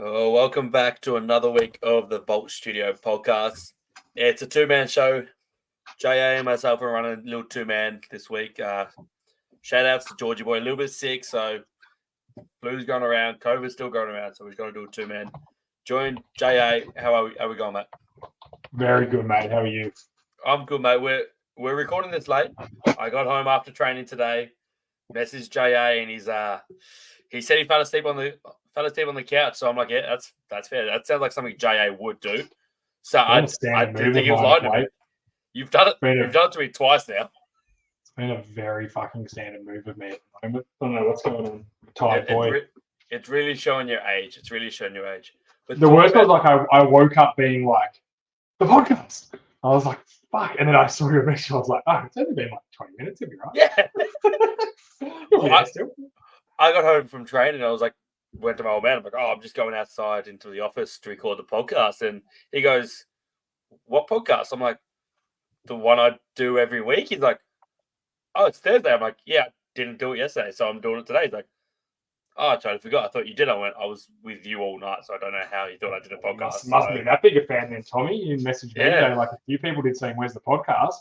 Oh, welcome back to another week of the Bolt Studio podcast. It's a two-man show. JA and myself are running a little two-man this week. Shout outs to Georgie Boy, a little bit sick, so flu's going around, COVID's still going around, so we've got to do a two-man. Join JA. How are we going, mate? Very good, mate. How are you? I'm good, mate. We're recording this late. I got home after training today. Messaged JA and he said he fell asleep on the couch. So I'm like, yeah, that's fair. That sounds like something JA would do. So I didn't think he was lying to me. You've done it. You've done it to me twice now. It's been a very fucking standard move of me at the moment. I don't know what's going on. Tired boy. It's really showing your age. It's really showing your age. But the worst was like I woke up being like, the podcast. I was like, fuck. And then I saw your message. I was like, oh, it's only been like 20 minutes. It'll be right. Yeah. I got home from training and I was like, went to my old man. I'm like, oh, I'm just going outside into the office to record the podcast. And he goes, what podcast? I'm like, the one I do every week. He's like, oh, it's Thursday. I'm like, yeah, I didn't do it yesterday, so I'm doing it today. He's like, oh, I totally forgot. I thought you did. I was with you all night, so I don't know how you thought I did a podcast. Must be that big a fan then, Tommy. You messaged me today, like a few people did saying, where's the podcast?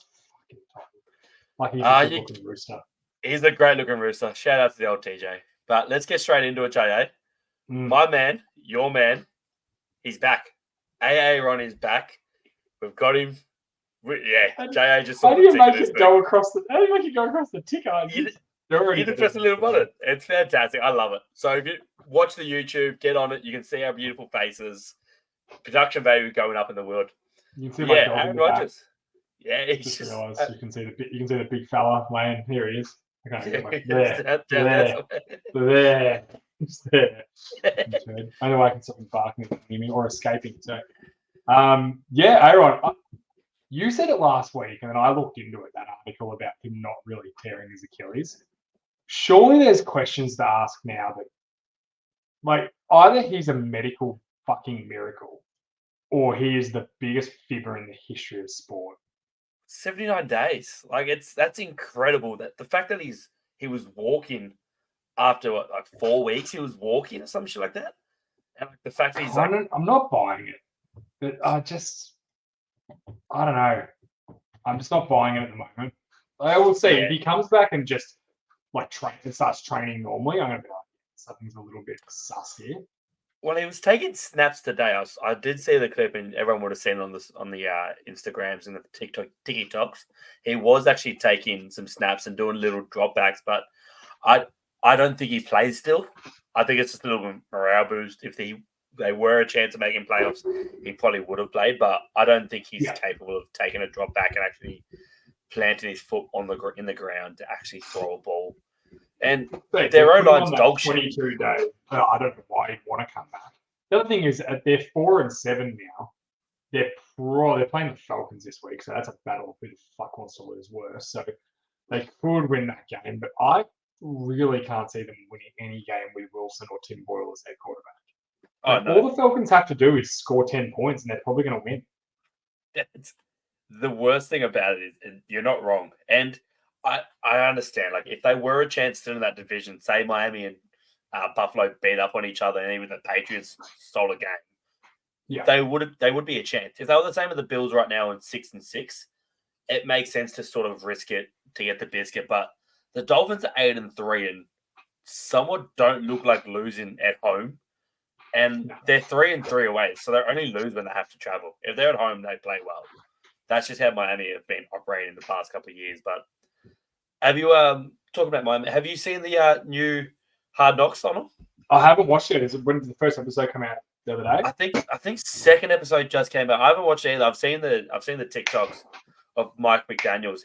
Like he's a good-looking rooster. He's a great-looking rooster. Shout out to the old TJ. But let's get straight into it, JA. My man, your man, he's back. AA Ron is back. We've got him. Yeah, JA just. How do you make it go across the? How do you make it go across the ticker? You just press a little button. It's fantastic. I love it. So if you watch the YouTube, get on it. You can see our beautiful faces. Production value going up in the world. You can see my dog Aaron Rodgers. Yeah, he's just. You can see the big fella laying. Here he is. Okay, there. There. I know I can stop him barking at me or escaping. So, Aaron, you said it last week, and then I looked into it, that article about him not really tearing his Achilles. Surely there's questions to ask now that, like, either he's a medical fucking miracle or he is the biggest fibber in the history of sport. 79 days. Like, that's incredible. That the fact that he was walking after like 4 weeks, he was walking or some shit like that. And like the fact that he's I'm not buying it. But I don't know. I'm just not buying it at the moment. I will see. If he comes back and just like starts training normally, I'm gonna be like, something's a little bit sus here. Well, he was taking snaps today. I did see the clip, and everyone would have seen it on the Instagrams and the TikToks. He was actually taking some snaps and doing little dropbacks, but I don't think he plays still. I think it's just a little morale boost. If they were a chance of making playoffs, he probably would have played, but I don't think he's capable of taking a drop back and actually planting his foot in the ground to actually throw a ball. And their own line's dog shit. 22 days. I don't know why he'd want to come back. The other thing is they're 4-7 now. They're playing the Falcons this week, so that's a battle. Who the fuck wants to lose worse? So they could win that game, but I really can't see them winning any game with Wilson or Tim Boyle as their quarterback. All the Falcons have to do is score 10 points, and they're probably going to win. The worst thing about it is you're not wrong, and I understand. Like, if they were a chance to in that division, say Miami and Buffalo beat up on each other, and even the Patriots stole a game, they would be a chance. If they were the same as the Bills right now in 6-6, it makes sense to sort of risk it to get the biscuit. But the Dolphins are 8-3, and somewhat don't look like losing at home. And they're 3-3 away, so they only lose when they have to travel. If they're at home, they play well. That's just how Miami have been operating the past couple of years. But have you talking about Miami? Have you seen the new Hard Knocks on them? I haven't watched it. When did the first episode come out the other day? I think second episode just came out. I haven't watched it either. I've seen the TikToks of Mike McDaniels.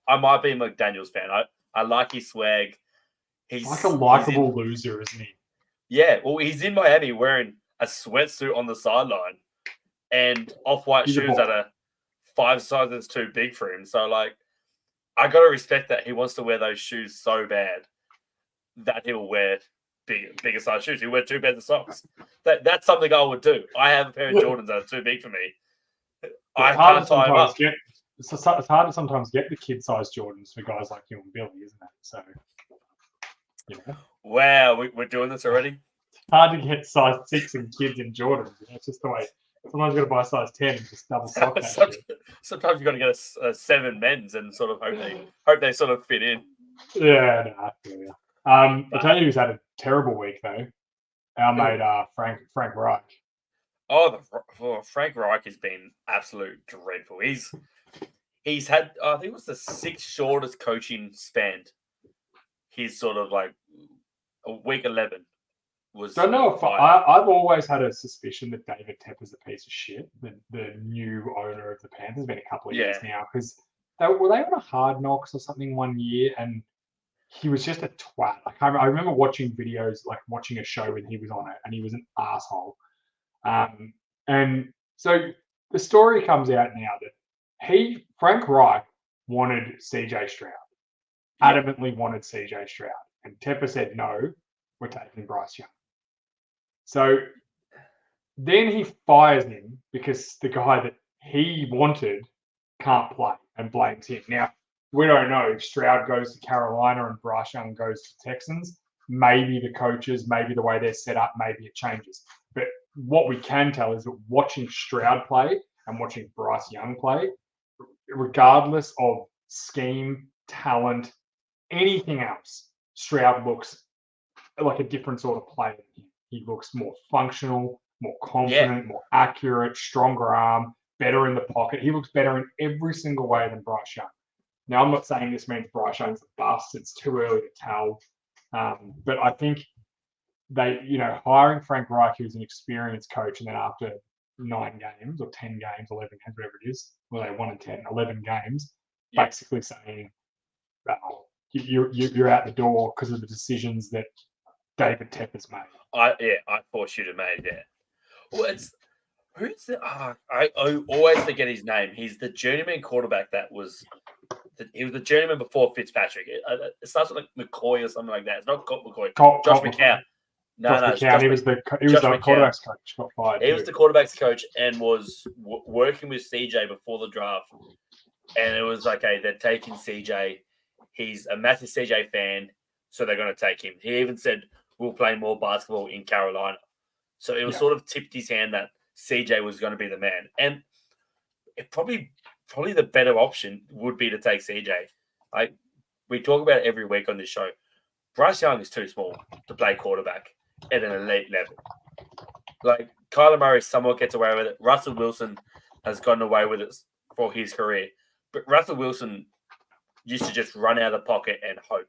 I might be a McDaniels fan. I like his swag. He's like a likable loser, isn't he? Yeah, well, he's in Miami wearing a sweatsuit on the sideline and off-white shoes that are 5 sizes too big for him. So, like, I got to respect that he wants to wear those shoes so bad that he'll wear bigger size shoes. He'll wear 2 pairs of socks. That's something I would do. I have a pair of Jordans that are too big for me. I can't tie them up. It's hard to sometimes get the kid-sized Jordans for guys like you and Billy, isn't it? So, Wow, we're doing this already? hard to get size 6 in kids in Jordans. It's just the way. Someone's got to buy size 10 and just double sock that sometimes, shit. sometimes you got to get a 7 men's and sort of hope they sort of fit in. Yeah, no, I feel you. I tell you who's had a terrible week though. Our mate Frank Reich. Oh, Frank Reich has been absolute dreadful. He's had, I think it was the 6th shortest coaching span. He's sort of like week 11 was. Don't know if I've always had a suspicion that David Tepper's a piece of shit. The new owner of the Panthers. It's been a couple of years now because were they on a Hard Knocks or something one year and he was just a twat. Like I remember watching videos, like watching a show when he was on it, and he was an asshole. And so the story comes out now that Frank Reich wanted CJ Stroud, adamantly wanted CJ Stroud, and Tepper said no, we're taking Bryce Young. So then he fires him because the guy that he wanted can't play and blames him. Now, we don't know if Stroud goes to Carolina and Bryce Young goes to Texans. Maybe the coaches, maybe the way they're set up, maybe it changes. But what we can tell is that watching Stroud play and watching Bryce Young play, regardless of scheme, talent, anything else, Stroud looks like a different sort of player. He looks more functional, more confident, more accurate, stronger arm, better in the pocket. He looks better in every single way than Bryce Young. Now, I'm not saying this means Bryce Young's a bust. It's too early to tell. But I think hiring Frank Reich, who's an experienced coach, and then after 9 games or 10 games, 11 games, whatever it is, well, they won in 10, 11 games, basically saying, well, you're out the door because of the decisions that David Tepper's made. I thought you'd have made that. Well, who's the? I always forget his name. He's the journeyman quarterback he was the journeyman before Fitzpatrick. It starts with like McCoy or something like that. It's not Colt McCoy. Josh McCown. McCown. He was the quarterback's coach. Got fired. He was the quarterback's coach and was working with CJ before the draft. And it was like, hey, they're taking CJ. He's a massive CJ fan, so they're going to take him. He even said, we'll play more basketball in Carolina. So it was sort of tipped his hand that CJ was going to be the man. And it probably the better option would be to take CJ. Like we talk about it every week on this show. Bryce Young is too small to play quarterback at an elite level. Like Kyler Murray somewhat gets away with it. Russell Wilson has gotten away with it for his career. But Russell Wilson used to just run out of the pocket and hope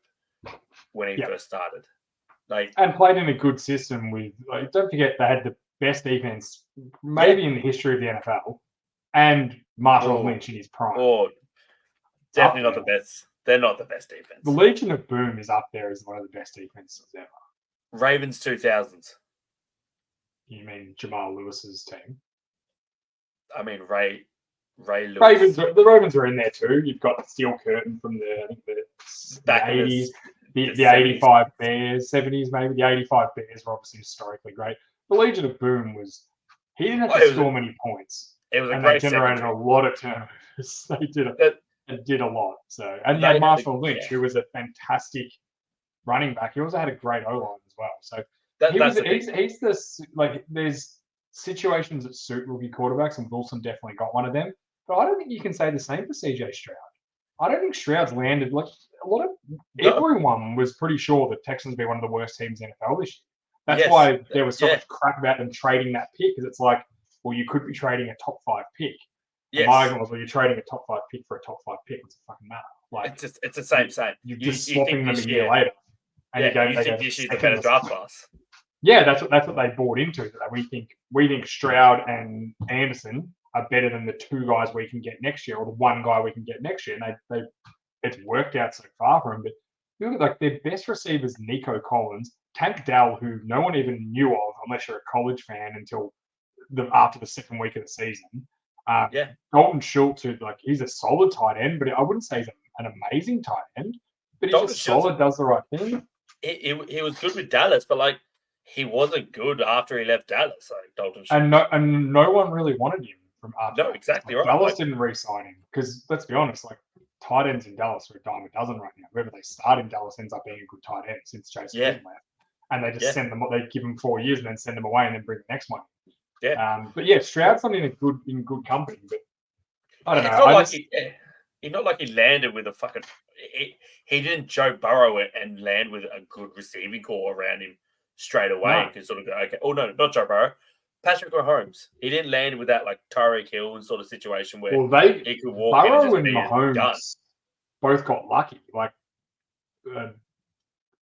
when he first started. And played in a good system with, don't forget, they had the best defense maybe in the history of the NFL, and Marshawn Lynch in his prime. Oh, definitely not the best. They're not the best defense. The Legion of Boom is up there as one of the best defenses ever. Ravens 2000s. You mean Jamal Lewis's team? I mean Ray Lewis. The Ravens are in there too. You've got the Steel Curtain from the 80s. The 85 Bears, 70s maybe. The 85 Bears were obviously historically great. The Legion of Boom he didn't have to score many points. It was a and great they generated a lot of turnovers. They did a lot. So, and you had Marshawn Lynch, who was a fantastic running back. He also had a great O-line as well. So there's situations that suit rookie quarterbacks, and Wilson definitely got one of them. But I don't think you can say the same for CJ Stroud. I don't think Stroud's landed everyone was pretty sure that Texans would be one of the worst teams in the NFL this year. That's why there was so much crap about them trading that pick, because it's like, well, you could be trading a top 5 pick. Yes. My argument was, well, you're trading a top 5 pick for a top 5 pick. What's the fucking matter? Like it's the same. You're just swapping them a year later. And you think this year's the better draft class. Yeah, that's what they bought into. That we think Stroud and Anderson are better than the 2 guys we can get next year, or the 1 guy we can get next year. And it's worked out so far for them. But you look at their best receivers, Nico Collins, Tank Dell, who no one even knew of unless you're a college fan until after the 2nd week of the season. Dalton Schultz, who he's a solid tight end, but I wouldn't say he's an amazing tight end. But he's just solid, does the right thing. He was good with Dallas, but he wasn't good after he left Dallas. Dalton Schultz. And no one really wanted him from after. No, exactly right. Dallas didn't re-sign him because let's be honest, tight ends in Dallas are a dime a dozen right now. Whoever they start in Dallas ends up being a good tight end since Jason left. and they just send them. They give them 4 years and then send them away and then bring the next one. Yeah. But yeah, Stroud's not in good company. But I don't know. It's not like he landed with a fucking. He didn't Joe Burrow it and land with a good receiving core around him straight away and could sort of go, okay. Oh no, not Joe Burrow. Patrick Mahomes. He didn't land with that like Tyreek Hill sort of situation where he could walk Burrow in and just and be Mahomes both got lucky. Like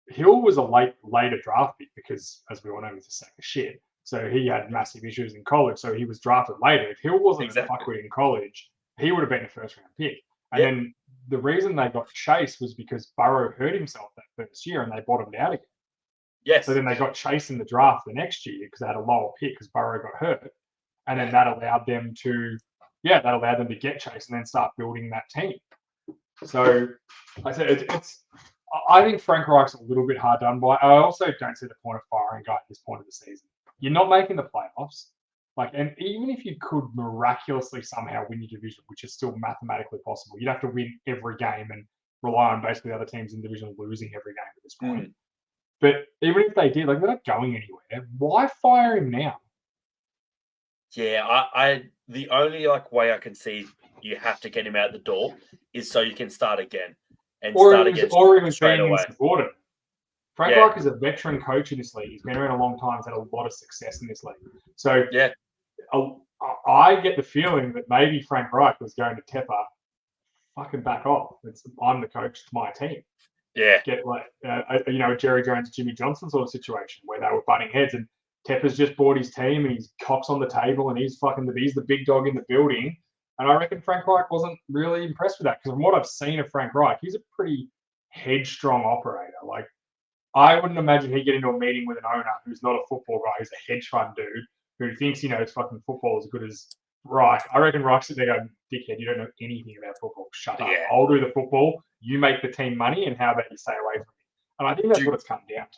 Hill was a later draft pick because, as we all know, he's a sack of shit. So he had massive issues in college. So he was drafted later. If Hill wasn't a fuckwit in college, he would have been a first-round pick. And then the reason they got Chase was because Burrow hurt himself that first year and they bottomed out again. Yes. So then they got Chase in the draft the next year because they had a lower pick because Burrow got hurt. And then that allowed them to get Chase and then start building that team. So I said I think Frank Reich's a little bit hard done by. I also don't see the point of firing a guy at this point of the season. You're not making the playoffs. And even if you could miraculously somehow win your division, which is still mathematically possible, you'd have to win every game and rely on basically the other teams in the division losing every game at this point. But even if they did, they're not going anywhere. Why fire him now? Yeah, I the only way I can see you have to get him out the door is so you can start again and start again straight away. Frank Reich is a veteran coach in this league. He's been around a long time. He's had a lot of success in this league. So I get the feeling that maybe Frank Reich was going to Tepper, fucking back off. I'm the coach to my team. Yeah. Get a Jerry Jones, Jimmy Johnson sort of situation where they were butting heads and Tepper's just bought his team and he's cocks on the table and he's the big dog in the building. And I reckon Frank Reich wasn't really impressed with that because from what I've seen of Frank Reich, he's a pretty headstrong operator. I wouldn't imagine he'd get into a meeting with an owner who's not a football guy, who's a hedge fund dude who thinks he knows fucking football as good as Reich. I reckon Reich's sitting there going, dickhead, you don't know anything about football. Shut up. I'll do the football. You make the team money, and how about you stay away from me? And I think that's what it's come down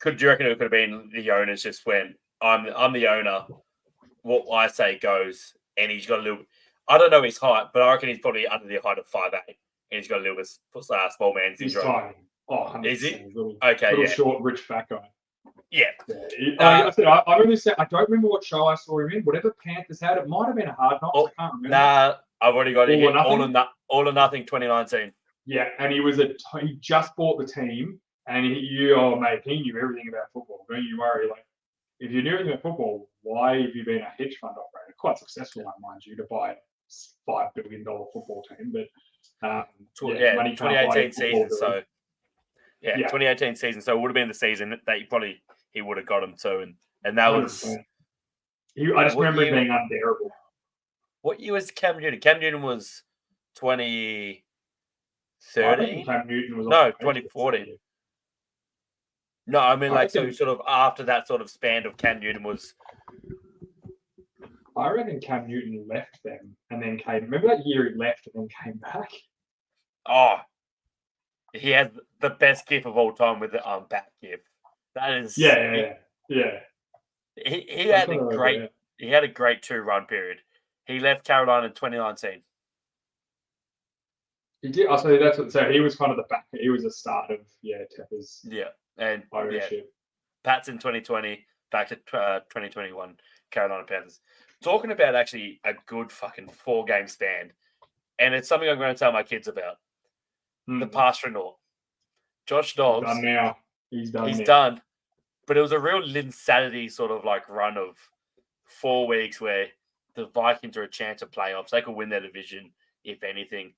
to. Do you reckon it could have been the owners just when I'm the owner, what I say goes, and he's got a little. I don't know his height, but I reckon he's probably under the height of 5'8", and he's got a little bit small man syndrome. He's tiny. Oh, 100%. Is he? Little short, rich, fat guy. Yeah. I don't remember what show I saw him in. Whatever Panthers had, it might have been a Hard Knocks. I can't remember. Nah, I've already got it. All or Nothing 2019. Yeah, and he just bought the team, and mate, he knew everything about football. Don't you worry. If you knew everything about football, why have you been a hedge fund operator? Quite successful, mind you, to buy a $5 billion football team, but 2018 season. So 2018 season. So it would have been the season that he would have got him to, and that 100%. Was. I just remember it being unbearable. What year was Cam Newton? Cam Newton was 2013. Cam Newton was 2014. No, I mean sort of after that sort of span of Cam Newton was. I reckon Cam Newton left them and then came. Remember that year he left and then came back? Oh, he has the best gif of all time with the back gif. That is yeah. He had a great 2-run period. He left Carolina in 2019. He did. So he was kind of the back. He was the start of Tepper's and ownership. Pats in 2020, back to 2021 Carolina Panthers. Talking about actually a good fucking 4-game span, and it's something I'm going to tell my kids about. The pass renewal. Josh Dobbs. Done now. He's done. But it was a real insanity sort of run of 4 weeks where the Vikings are a chance of playoffs. They could win their division, if anything.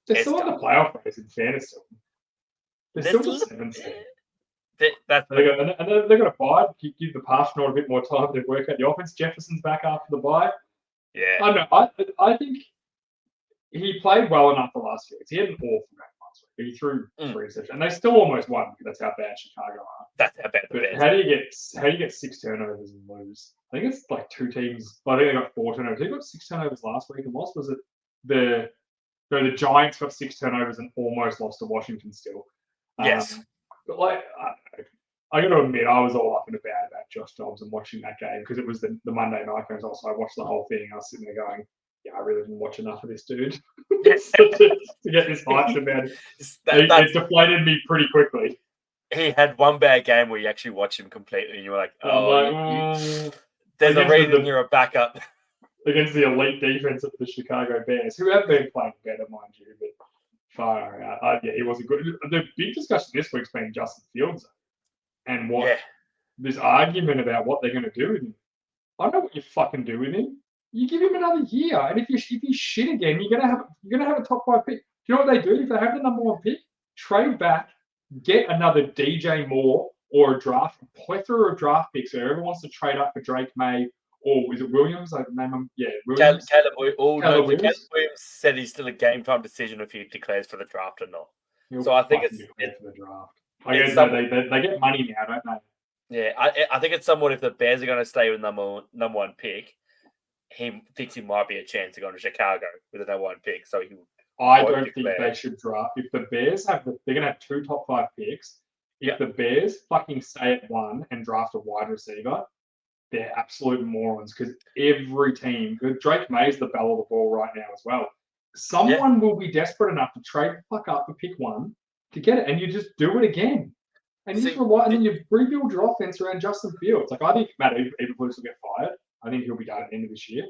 They're still in the playoff race in fairness. They're still the 7th seed. They're going to buy, give the pass renewal a bit more time to work out the offense. Jefferson's back after the bye. Yeah. I don't know. I think he played well enough the last few weeks. He had an awful game last week, but he threw 3 interceptions. And they still almost won because that's how bad Chicago are. That's how bad the Bears are. How do you get 6 turnovers and lose? I think it's 2 teams. I think they got 4 turnovers. Who got 6 turnovers last week and lost? Was it the Giants got 6 turnovers and almost lost to Washington still? Yes. But I got to admit, I was all up and about Josh Dobbs and watching that game because it was the Monday night games. Also, I watched the whole thing. I was sitting there going, "Yeah, I really didn't watch enough of this dude to get this hyped about it." It deflated me pretty quickly. he had one bad game where you actually watch him completely, and you were like, I'm "Oh, like, there's a against reason you're a backup." against the elite defense of the Chicago Bears, who have been playing better, mind you, but far out. Yeah, he wasn't good. The big discussion this week's been Justin Fields and what Yeah, this argument about what they're going to do with him. I know what you fucking do with him. You give him another year, and if he's shit again, you're gonna have a top 5 pick. Do you know what they do if they have the number 1 pick? Trade back, get another DJ Moore or a plethora of draft picks. So whoever wants to trade up for Drake May or is it Williams? I name him. Yeah, Williams. Caleb Williams Williams said he's still a game time decision if he declares for the draft or not. He'll So I think fucking it's declare for the draft. I guess they get money now, don't they? yeah. I think it's somewhat if the Bears are going to stay with number 1 pick, he thinks he might be a chance to go to Chicago with the number 1 pick. So I don't think they should draft. If the Bears they're going to have 2 top 5 picks. If the Bears fucking stay at 1 and draft a wide receiver, they're absolute morons because every team, Drake May's the bell of the ball right now as well. Someone will be desperate enough to trade the fuck up to pick 1 to get it, and you just do it again. And you just rely, and then you rebuild your offense around Justin Fields. Like, I think Matt Eberflus will get fired. I think he'll be done at the end of this year.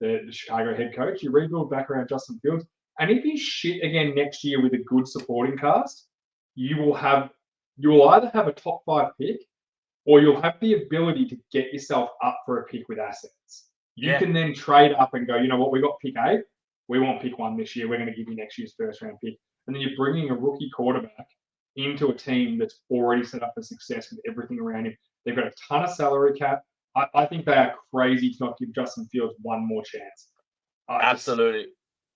The Chicago head coach. You rebuild back around Justin Fields. And if he's shit again next year with a good supporting cast, you will either have a top 5 pick or you'll have the ability to get yourself up for a pick with assets. You can then trade up and go, you know what, we got pick 8. We want pick 1 this year. We're going to give you next year's first round pick. And then you're bringing a rookie quarterback into a team that's already set up for success with everything around him. They've got a ton of salary cap. I think they are crazy to not give Justin Fields one more chance. Absolutely.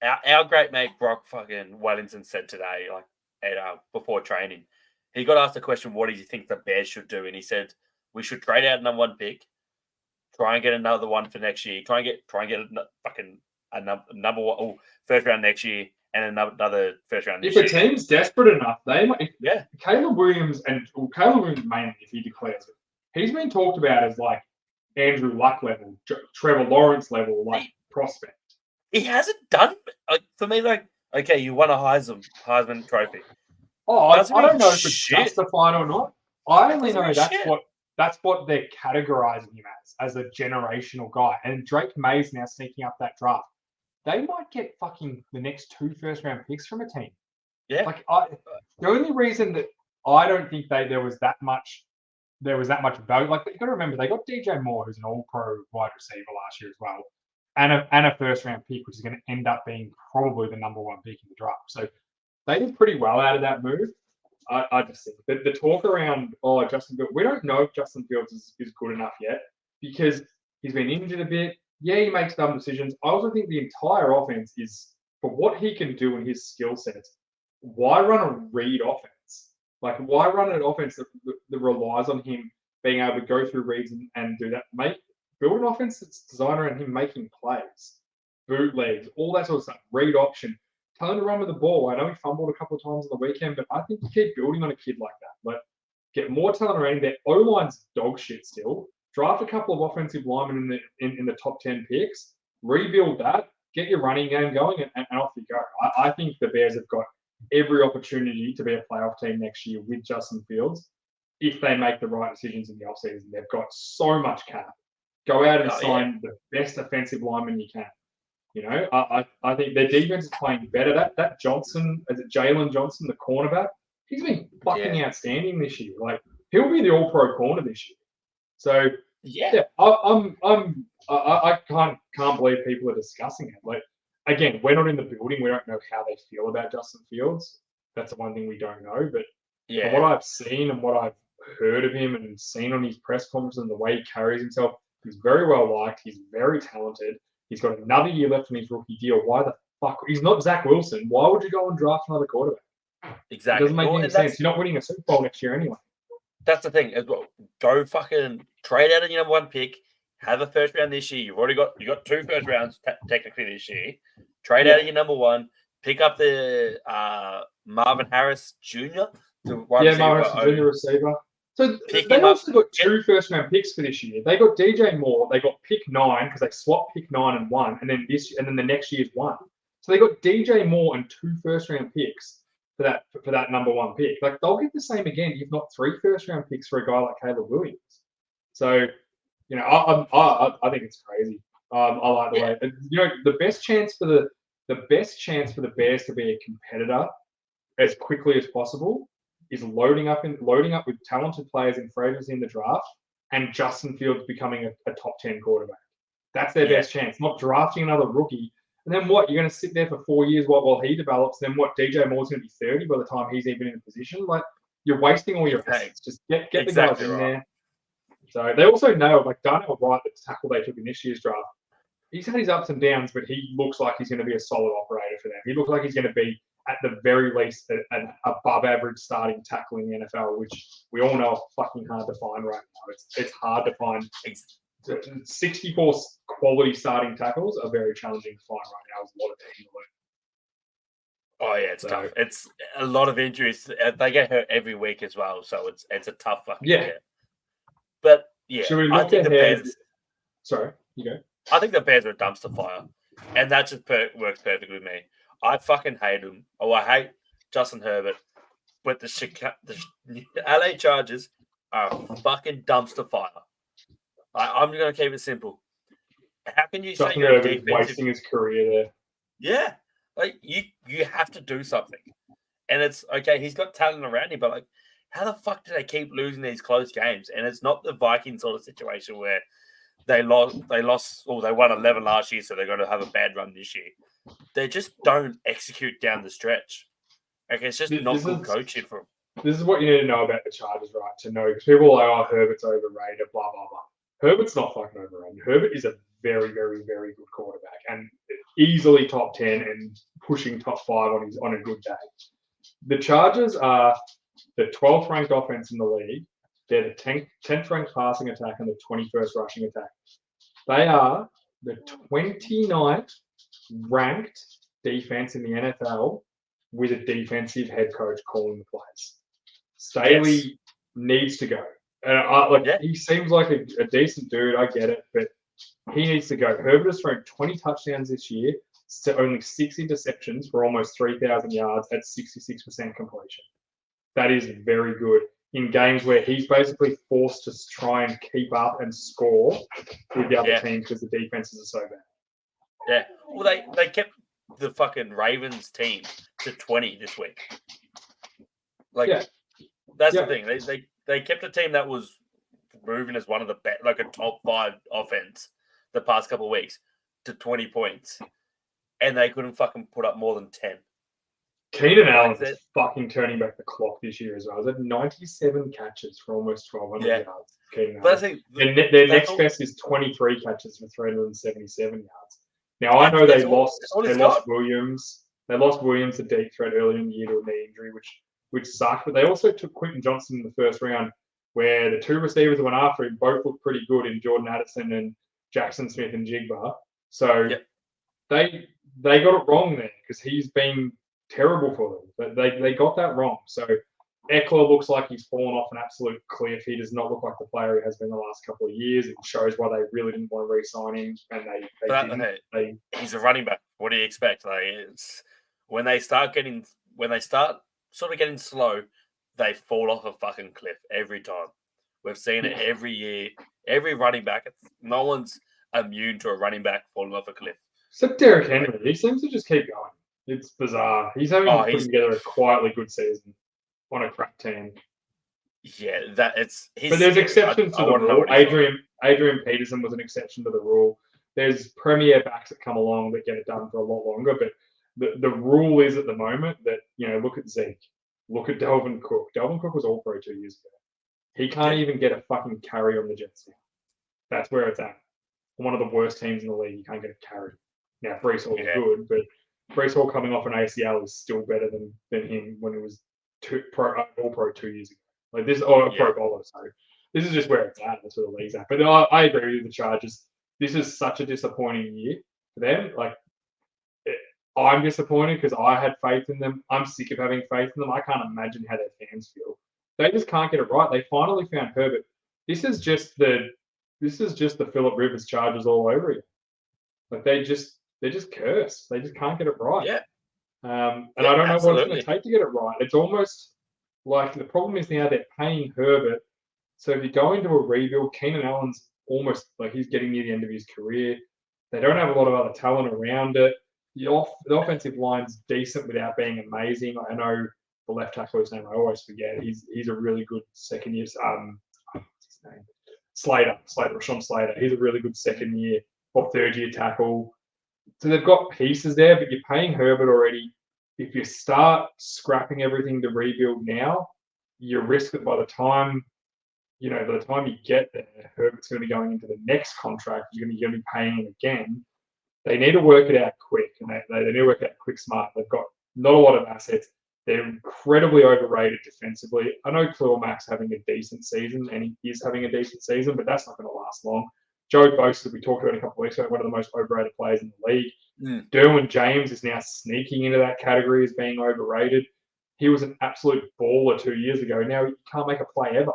Our great mate Brock fucking Wellington said today, before training, he got asked the question, what do you think the Bears should do? And he said, we should trade out number 1 pick, try and get another one for next year, try and get a number 1 first round next year and another first round this year. If a team's desperate enough, they might. Caleb Williams mainly, if he declares it, he's been talked about as like Andrew Luck level, Trevor Lawrence level, prospect. He hasn't done for me. Okay, you won a Heisman Trophy. I don't know if it's justified or not. I only know that's what they're categorizing him as a generational guy. And Drake May's now sneaking up that draft. They might get fucking the next 2 first-round picks from a team. Yeah. The only reason that I don't think there was that much value. Like, you got to remember, they got DJ Moore, who's an all-pro wide receiver last year as well, and a first-round pick, which is going to end up being probably the number 1 pick in the draft. So they did pretty well out of that move. I just think the talk around, Justin Fields, we don't know if Justin Fields is good enough yet because he's been injured a bit. Yeah, he makes dumb decisions. I also think the entire offense is, for what he can do in his skill sets, why run a read offense? Like, why run an offense that relies on him being able to go through reads and do that? Build an offense that's designed around him making plays, bootlegs, all that sort of stuff, read option. Tell him to run with the ball. I know he fumbled a couple of times on the weekend, but I think you keep building on a kid like that. Get more talent around him. Their O-line's dog shit still. Draft a couple of offensive linemen in the top 10 picks. Rebuild that. Get your running game going, and off you go. I think the Bears have got every opportunity to be a playoff team next year with Justin Fields if they make the right decisions in the offseason. They've got so much cap. Go out and sign the best offensive lineman you can. You know, I think their defense is playing better. That Johnson, is it Jalen Johnson, the cornerback? He's been fucking outstanding this year. Like, he'll be the All-Pro corner this year. So I can't believe people are discussing it. Like, again, we're not in the building. We don't know how they feel about Justin Fields. That's the one thing we don't know. But from what I've seen and what I've heard of him and seen on his press conference and the way he carries himself, he's very well liked. He's very talented. He's got another year left on his rookie deal. Why the fuck? He's not Zach Wilson. Why would you go and draft another quarterback? Exactly. It doesn't make any sense. You're not winning a Super Bowl next year anyway. That's the thing as well. Go fucking trade out of your number 1 pick. Have a first round this year. You got 2 first rounds technically this year. Trade out of your number 1. Pick up the Marvin Harris Jr. Marvin Harris Jr. receiver. So they also got 2 first-round picks for this year. They got DJ Moore. They got pick 9 because they swapped pick 9 and 1, and then the next year's 1. So they got DJ Moore and 2 first-round picks for that number one pick. Like they'll get the same again, if not 3 first-round picks for a guy like Caleb Williams. So, I think it's crazy. I like the way the best chance for the Bears to be a competitor as quickly as possible is loading up with talented players in free agency in the draft and Justin Fields becoming a top 10 quarterback. That's their best chance. Not drafting another rookie. And then what? You're going to sit there for 4 years while he develops. Then what? DJ Moore's going to be 30 by the time he's even in a position. Like you're wasting all your assets. Just get exactly the guys in there. So they also know, like Darnell Wright, the tackle they took in this year's draft. He's had his ups and downs, but he looks like he's going to be a solid operator for them. He looks like he's going to be, at the very least, an above-average starting tackle in the NFL, which we all know is fucking hard to find right now. It's hard to find. 64 quality starting tackles are very challenging to find right now. There's a lot of teams to learn. Oh yeah, it's tough. It's a lot of injuries. They get hurt every week as well, so it's a tough fucking get. But yeah, should we look ahead? Bears, sorry, you go. I think the Bears are a dumpster fire, and that just works perfectly with me. I fucking hate them. Oh, I hate Justin Herbert, but the LA Chargers are a fucking dumpster fire. I'm going to keep it simple. How can you say you're defensive? Wasting his career there? Yeah, like you have to do something, and it's okay. He's got talent around him, but like, how the fuck do they keep losing these close games? And it's not the Vikings sort of situation where they lost, or they won 11 last year, so they're going to have a bad run this year. They just don't execute down the stretch. Like it's just not good coaching for them. This is what you need to know about the Chargers, right? To know, because people are like, Herbert's overrated, blah blah blah. Herbert's not fucking overrated. Herbert is a very, very, very good quarterback and easily top 10 and pushing top 5 on a good day. The Chargers are the 12th ranked offense in the league. They're the 10th ranked passing attack and the 21st rushing attack. They are the 29th ranked defense in the NFL with a defensive head coach calling the plays. Staley needs to go. He seems like a decent dude. I get it, but he needs to go. Herbert has thrown 20 touchdowns this year to only 6 interceptions for almost 3,000 yards at 66% completion. That is very good in games where he's basically forced to try and keep up and score with the other team because the defenses are so bad. Yeah. Well, they kept the fucking Ravens team to 20 this week. That's the thing. They kept a team that was moving as one of the best, like a top 5 offense the past couple of weeks to 20 points, and they couldn't fucking put up more than 10. Keenan Allen's fucking turning back the clock this year as well. He's had 97 catches for almost 1,200 yards. Keenan Allen. Their next best is 23 catches for 377 yards. Now I know they lost Williams. They lost Williams, the deep threat, early in the year to a knee injury, which sucked. But they also took Quentin Johnson in the first round, where the 2 receivers that went after him both looked pretty good in Jordan Addison and Jackson Smith and Jigba. So they got it wrong there because he's been terrible for them. But they got that wrong. So Eckler looks like he's fallen off an absolute cliff. He does not look like the player he has been the last couple of years. It shows why they really didn't want to re-sign him, and they didn't. He's a running back. What do you expect? When they start sort of getting slow, they fall off a fucking cliff every time. We've seen it every year. Every running back, no one's immune to a running back falling off a cliff. Except Derrick Henry. He seems to just keep going. It's bizarre. He's put together a quietly good season on a crap team. Yeah, but there's exceptions to the rule. Adrian Peterson was an exception to the rule. There's premier backs that come along that get it done for a lot longer, but the rule is at the moment that, look at Zeke, look at Dalvin Cook. Dalvin Cook was all pro 2 years ago. He can't even get a fucking carry on the Jets now. That's where it's at. One of the worst teams in the league, you can't get a carry. Now, Breece Hall is good, but Breece Hall coming off an ACL is still better than him when it was all pro 2 years ago. Pro bowler, sorry. This is just where it's at. That's where the league's at. But I agree with the Chargers. This is such a disappointing year for them. I'm disappointed because I had faith in them. I'm sick of having faith in them. I can't imagine how their fans feel. They just can't get it right. They finally found Herbert. This is just the Phillip Rivers Chargers all over again. They're just cursed. They just can't get it right. Yeah. And Yeah, I don't know what it's going absolutely. to take to get it right. It's almost like the problem is now they're paying Herbert. So if you go into a rebuild, Keenan Allen's almost like he's getting near the end of his career. They don't have a lot of other talent around it. The offensive line's decent without being amazing. I know the left tackle, his name I always forget. He's a really good second year. What's his name? Rashawn Slater. He's a really good second year or third year tackle. So they've got pieces there, but you're paying Herbert already. If you start scrapping everything to rebuild now, you risk that by the time you get there, Herbert's going to be going into the next contract. You're going to be paying him again. They need to work it out quick, and they need to work it out quick, smart. They've got not a lot of assets. They're incredibly overrated defensively. I know Khalil Mack's having a decent season, and he is having a decent season, but that's not going to last long. Joe Bosa, we talked about a couple of weeks ago, one of the most overrated players in the league. Derwin James is now sneaking into that category as being overrated. He was an absolute baller 2 years ago. Now he can't make a play ever.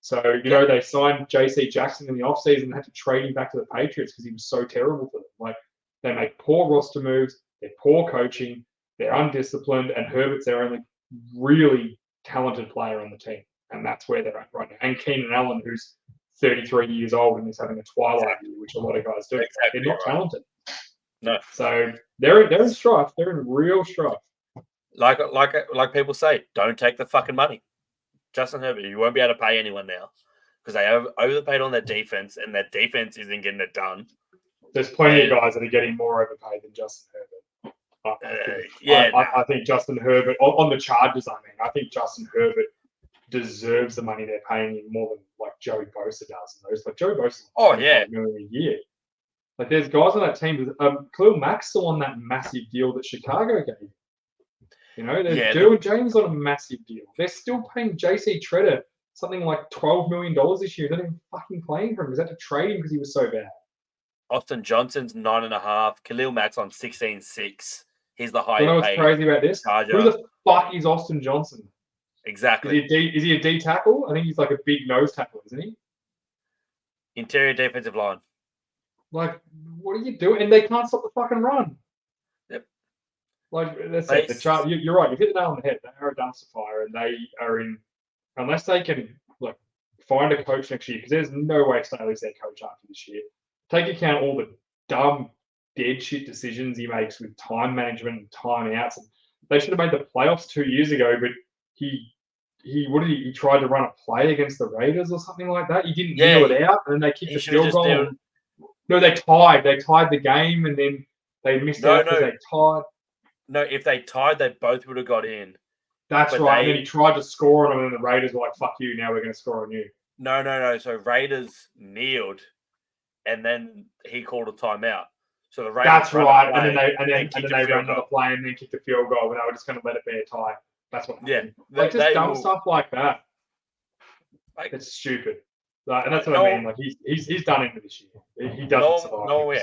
So, they signed JC Jackson in the offseason and had to trade him back to the Patriots because he was so terrible for them. Like, they make poor roster moves, they're poor coaching, they're undisciplined, and Herbert's their only really talented player on the team. And that's where they're at right now. And Keenan Allen, who's 33 years old and is having a twilight year, which a lot of guys do. Exactly they're not talented. No. So they're in strife. They're in real strife. Like people say, don't take the fucking money. Justin Herbert, you won't be able to pay anyone now because they overpaid on their defense, and their defense isn't getting it done. There's plenty of guys that are getting more overpaid than Justin Herbert. I think Justin Herbert on the Chargers. I think Justin Herbert deserves the money they're paying him more than like Joey Bosa does. And those like Joey Bosa, $25 million a year. Like there's guys on that team. Khalil Mack's still on that massive deal that Chicago gave him. There's Derwin James on a massive deal. They're still paying JC Treader something like $12 million this year. They're not even fucking playing for him. They had to trade him because he was so bad. Austin Johnson's 9.5. Khalil Mack's on 16.6. He's the highest. You know what's crazy about this? Charger. Who the fuck is Austin Johnson? Exactly. Is he a D tackle? I think he's like a big nose tackle, isn't he? Interior defensive line. Like, what are you doing? And they can't stop the fucking run. Yep. Like, that's it. You're right. You hit the nail on the head. They are a dumpster fire, and they are in, unless they can like find a coach next year, because there's no way Staley's their coach after this year. Take account all the dumb, dead shit decisions he makes with time management and timeouts. They should have made the playoffs 2 years ago, but he tried to run a play against the Raiders or something like that. He didn't kneel it out, and then they kicked the field goal. No, they tied. They tied the game, and then they missed out because they tied. No, if they tied, they both would have got in. That's right. And then he tried to score on them, and the Raiders were like, "Fuck you! Now we're going to score on you." No. So Raiders kneeled, and then he called a timeout. So the Raiders. That's right. And then they ran another play and then kicked the field goal, and they were just going to let it be a tie. That's what happened. Yeah, like just dumb stuff like that. Like, it's stupid. And that's what I mean. Like he's done it for this year. He doesn't survive.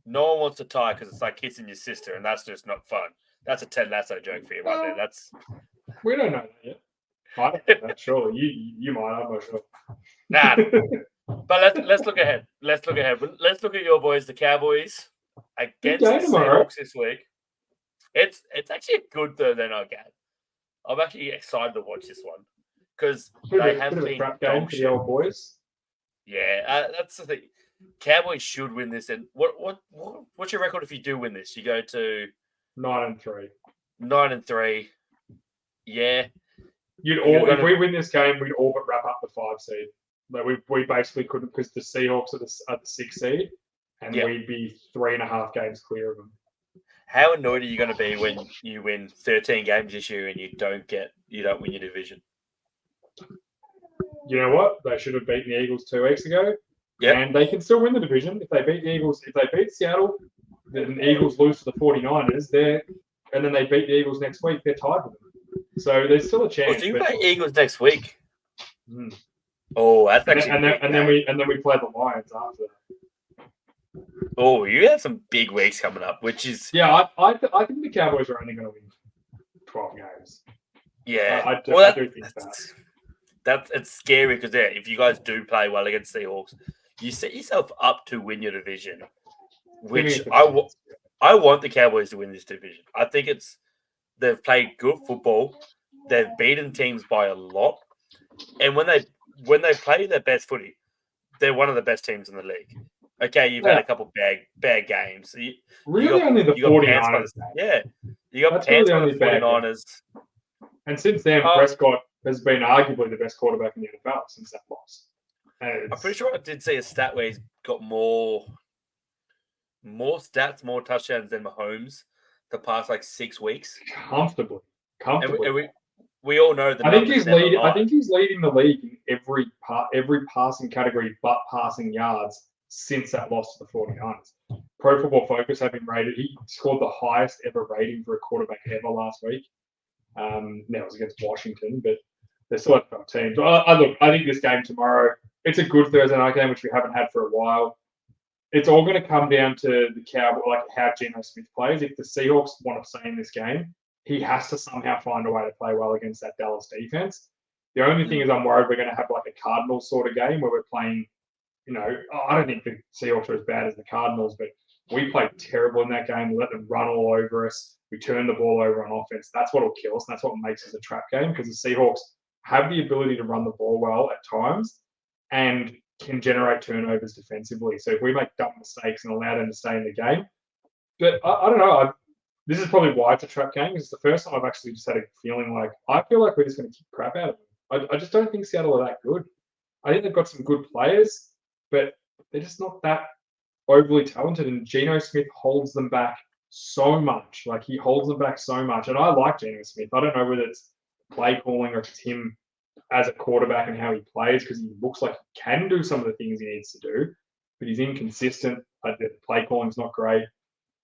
No one wants to tie because it's like kissing your sister, and that's just not fun. That's a Ted Lasso joke for you right there. We don't know that yet. I don't know. Surely you might. I'm not sure. Nah. But let's look ahead. Let's look at your boys, the Cowboys, against the Seahawks this week. It's actually a good Thursday night game. I'm actually excited to watch this one because they have been crap game for the old boys. Yeah, that's the thing. Cowboys should win this. And what's your record if you do win this? You go to 9-3. 9-3. Yeah. If we win this game, we'd all but wrap up the 5 seed. Like we basically couldn't because the Seahawks are the 6 seed, and we'd be 3.5 games clear of them. How annoyed are you going to be when you win 13 games this year and you don't win your division? You know what? They should have beaten the Eagles 2 weeks ago. Yep. And they can still win the division. If they beat the Eagles, if they beat Seattle, then the Eagles lose to the 49ers, and then they beat the Eagles next week, they're tied with them. So there's still a chance. So you play Eagles next week. Oh, that's actually and then we play the Lions after that. Oh, you have some big weeks coming up, which is I think the Cowboys are only going to win 12 games. Yeah, I do think that. It's scary because if you guys do play well against Seahawks, you set yourself up to win your division, which I I want the Cowboys to win this division. I think they've played good football. They've beaten teams by a lot, and when they play their best footy, they're one of the best teams in the league. Okay, you've had a couple bad games. Really, only the you got pants 49ers. you got That's pants really by only the bad 49ers. And since then, Prescott has been arguably the best quarterback in the NFL since that loss. I'm pretty sure I did see a stat where he's got more stats, more touchdowns than Mahomes the past like 6 weeks. Comfortably. And we all know that. I think he's leading the league in every passing category but passing yards since that loss to the 49ers. Pro Football Focus have him rated. He scored the highest ever rating for a quarterback ever last week. Now it was against Washington, but they're still a tough team. I think this game tomorrow, it's a good Thursday night game, which we haven't had for a while. It's all going to come down to the Cowboys, like how Geno Smith plays. If the Seahawks want to stay in this game, he has to somehow find a way to play well against that Dallas defense. The only thing is I'm worried we're going to have like a Cardinals sort of game where we're playing, I don't think the Seahawks are as bad as the Cardinals, but we played terrible in that game. We let them run all over us. We turned the ball over on offense. That's what will kill us. And that's what makes us a trap game because the Seahawks have the ability to run the ball well at times and can generate turnovers defensively. So if we make dumb mistakes and allow them to stay in the game, but I don't know. This is probably why it's a trap game. It's the first time I've actually just had a feeling like I feel like we're just going to kick crap out of them. I just don't think Seattle are that good. I think they've got some good players, but they're just not that overly talented. And Geno Smith holds them back so much. Like he holds them back so much. And I like Geno Smith. I don't know whether it's play calling or if it's him as a quarterback and how he plays because he looks like he can do some of the things he needs to do, but he's inconsistent. The play calling's not great.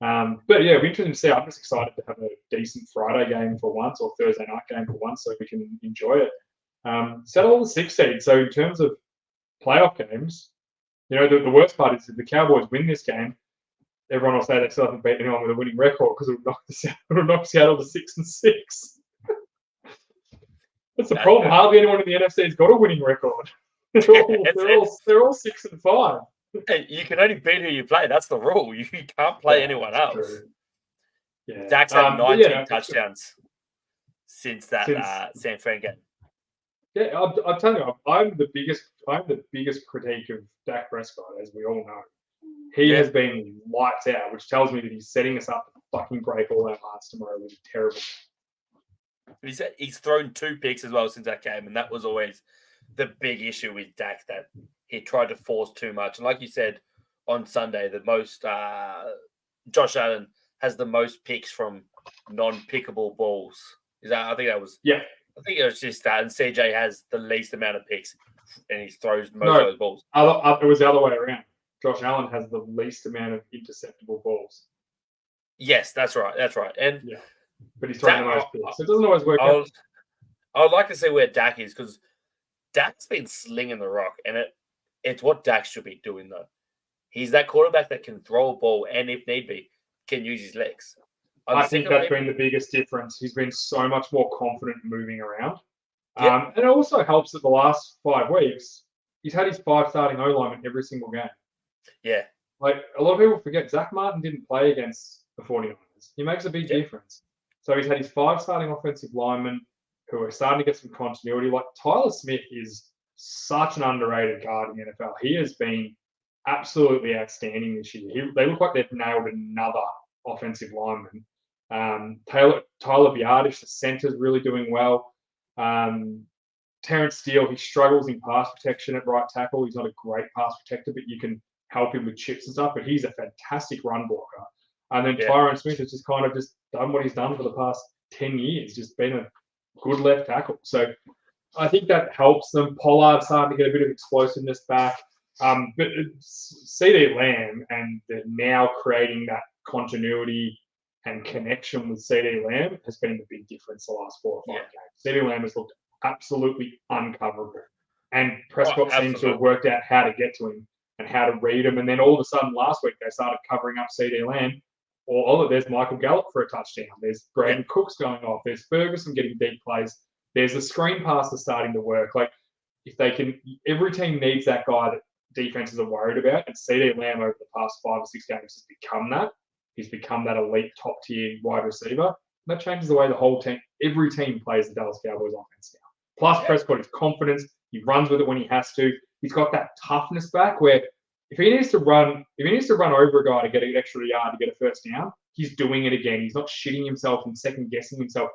But yeah, it'll be interesting to see. I'm just excited to have a decent Friday game for once or Thursday night game for once so we can enjoy it. Settle the 6 seed. So in terms of playoff games, the worst part is if the Cowboys win this game, everyone will say they still haven't beaten anyone with a winning record because it would knock Seattle to 6-6. That's the problem. Hardly anyone in the NFC has got a winning record. They're all 6-5. You can only beat who you play. That's the rule. You can't play anyone else. True. Yeah. Dak's had 19 touchdowns since that San Fran game. Yeah, I'll tell you, I'm the biggest critique of Dak Prescott, as we all know. He has been lights out, which tells me that he's setting us up to fucking break all our hearts tomorrow with a terrible. He's thrown 2 picks as well since that game, and that was always the big issue with Dak, that he tried to force too much. And like you said on Sunday, the most Josh Allen has the most picks from non-pickable balls. I think it was just that, and CJ has the least amount of picks, and he throws most of those balls. It was the other way around. Josh Allen has the least amount of interceptable balls. Yes, that's right. And but he's throwing the most picks. So it doesn't always work out. I would like to see where Dak is because Dak's been slinging the rock, and it's what Dak should be doing though. He's that quarterback that can throw a ball and, if need be, can use his legs. I think that's been the biggest difference. He's been so much more confident moving around. And it also helps that the last 5 weeks, he's had his 5 starting O-linemen every single game. Yeah. Like, a lot of people forget, Zach Martin didn't play against the 49ers. He makes a big difference. So he's had his 5 starting offensive linemen who are starting to get some continuity. Like, Tyler Smith is such an underrated guard in the NFL. He has been absolutely outstanding this year. They look like they've nailed another offensive lineman. Tyler Biadasz, the center's really doing well. Terrence Steele, he struggles in pass protection at right tackle. He's not a great pass protector, but you can help him with chips and stuff. But he's a fantastic run blocker. And then Tyron Smith has just kind of just done what he's done for the past 10 years, just been a good left tackle. So I think that helps them. Pollard's starting to get a bit of explosiveness back. But CeeDee Lamb, and they're now creating that continuity and connection with CeeDee Lamb has been the big difference the last 4 or 5 games. CeeDee Lamb has looked absolutely uncoverable. And Prescott seems to have worked out how to get to him and how to read him. And then all of a sudden last week they started covering up CeeDee Lamb. There's Michael Gallup for a touchdown. There's Brandon Cooks going off. There's Ferguson getting deep plays. There's the screen pass that's starting to work. Like, if they can, every team needs that guy that defenses are worried about. And CeeDee Lamb over the past 5 or 6 games has become that. He's become that elite top tier wide receiver. That changes the way the whole team, every team plays the Dallas Cowboys offense now. Plus, Prescott is confidence. He runs with it when he has to. He's got that toughness back where if he needs to run over a guy to get an extra yard to get a first down, he's doing it again. He's not shitting himself and second guessing himself.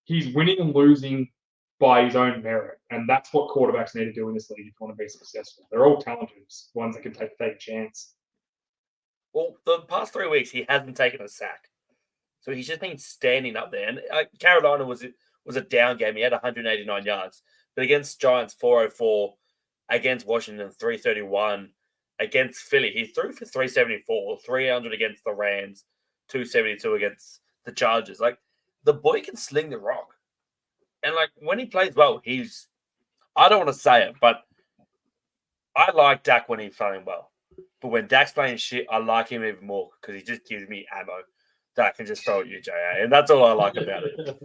He's winning and losing by his own merit, and that's what quarterbacks need to do in this league if you want to be successful. They're all talented, ones that can take a chance. Well, the past 3 weeks he hasn't taken a sack, so he's just been standing up there. And Carolina was a down game. He had 189 yards, but against Giants 404, against Washington 331, against Philly he threw for 374, 300 against the Rams, 272 against the Chargers. Like the boy can sling the rock, and like when he plays well, I don't want to say it, but I like Dak when he's playing well. But when Dak's playing shit, I like him even more because he just gives me ammo that I can just throw at you, JA. And that's all I like about it.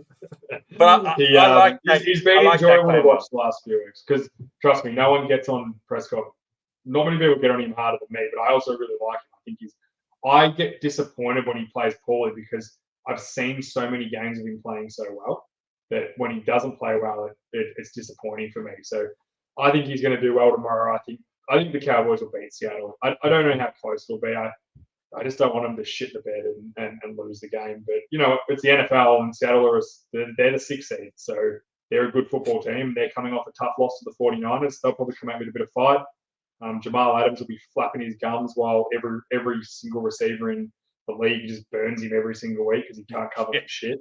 But I like he's been enjoyable to watch the last few weeks because, trust me, no one gets on Prescott. Not many people get on him harder than me, but I also really like him. I get disappointed when he plays poorly because I've seen so many games of him playing so well that when he doesn't play well, it's disappointing for me. So I think he's going to do well tomorrow. I think the Cowboys will beat Seattle. I don't know how close it'll be. I just don't want them to shit the bed and lose the game. But, you know, it's the NFL and Seattle they're the 6th seed. So they're a good football team. They're coming off a tough loss to the 49ers. They'll probably come out with a bit of fight. Jamal Adams will be flapping his gums while every single receiver in the league just burns him every single week because he can't cover for shit.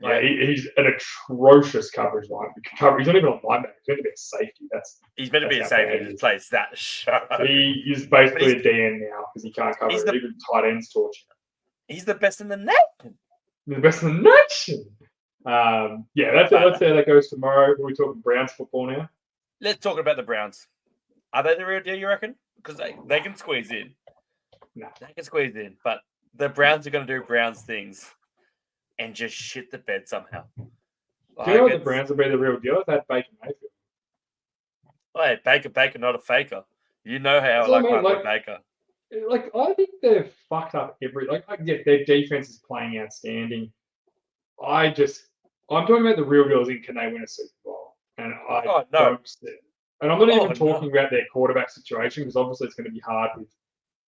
Yeah, he's an atrocious coverage line. He's not even a linebacker. He's meant to be a safety. He's meant to be a safety. He plays that show. He is basically a DN now because he can't cover it. Even tight ends torture. He's the best in the nation. The best in the nation. That's how that goes tomorrow. Are we talking Browns football now? Let's talk about the Browns. Are they the real deal, you reckon? Because they can squeeze in. No. They can squeeze in. But the Browns are going to do Browns things and just shit the bed somehow. Do you know what the Browns will be the real deal? If they had Baker Mayfield. Hey, Baker, not a faker. You know how I like Baker. Like, I think they've fucked up their defense is playing outstanding. I'm talking about the real deal in can they win a Super Bowl? And I don't see it. And I'm not even talking about their quarterback situation because obviously it's going to be hard with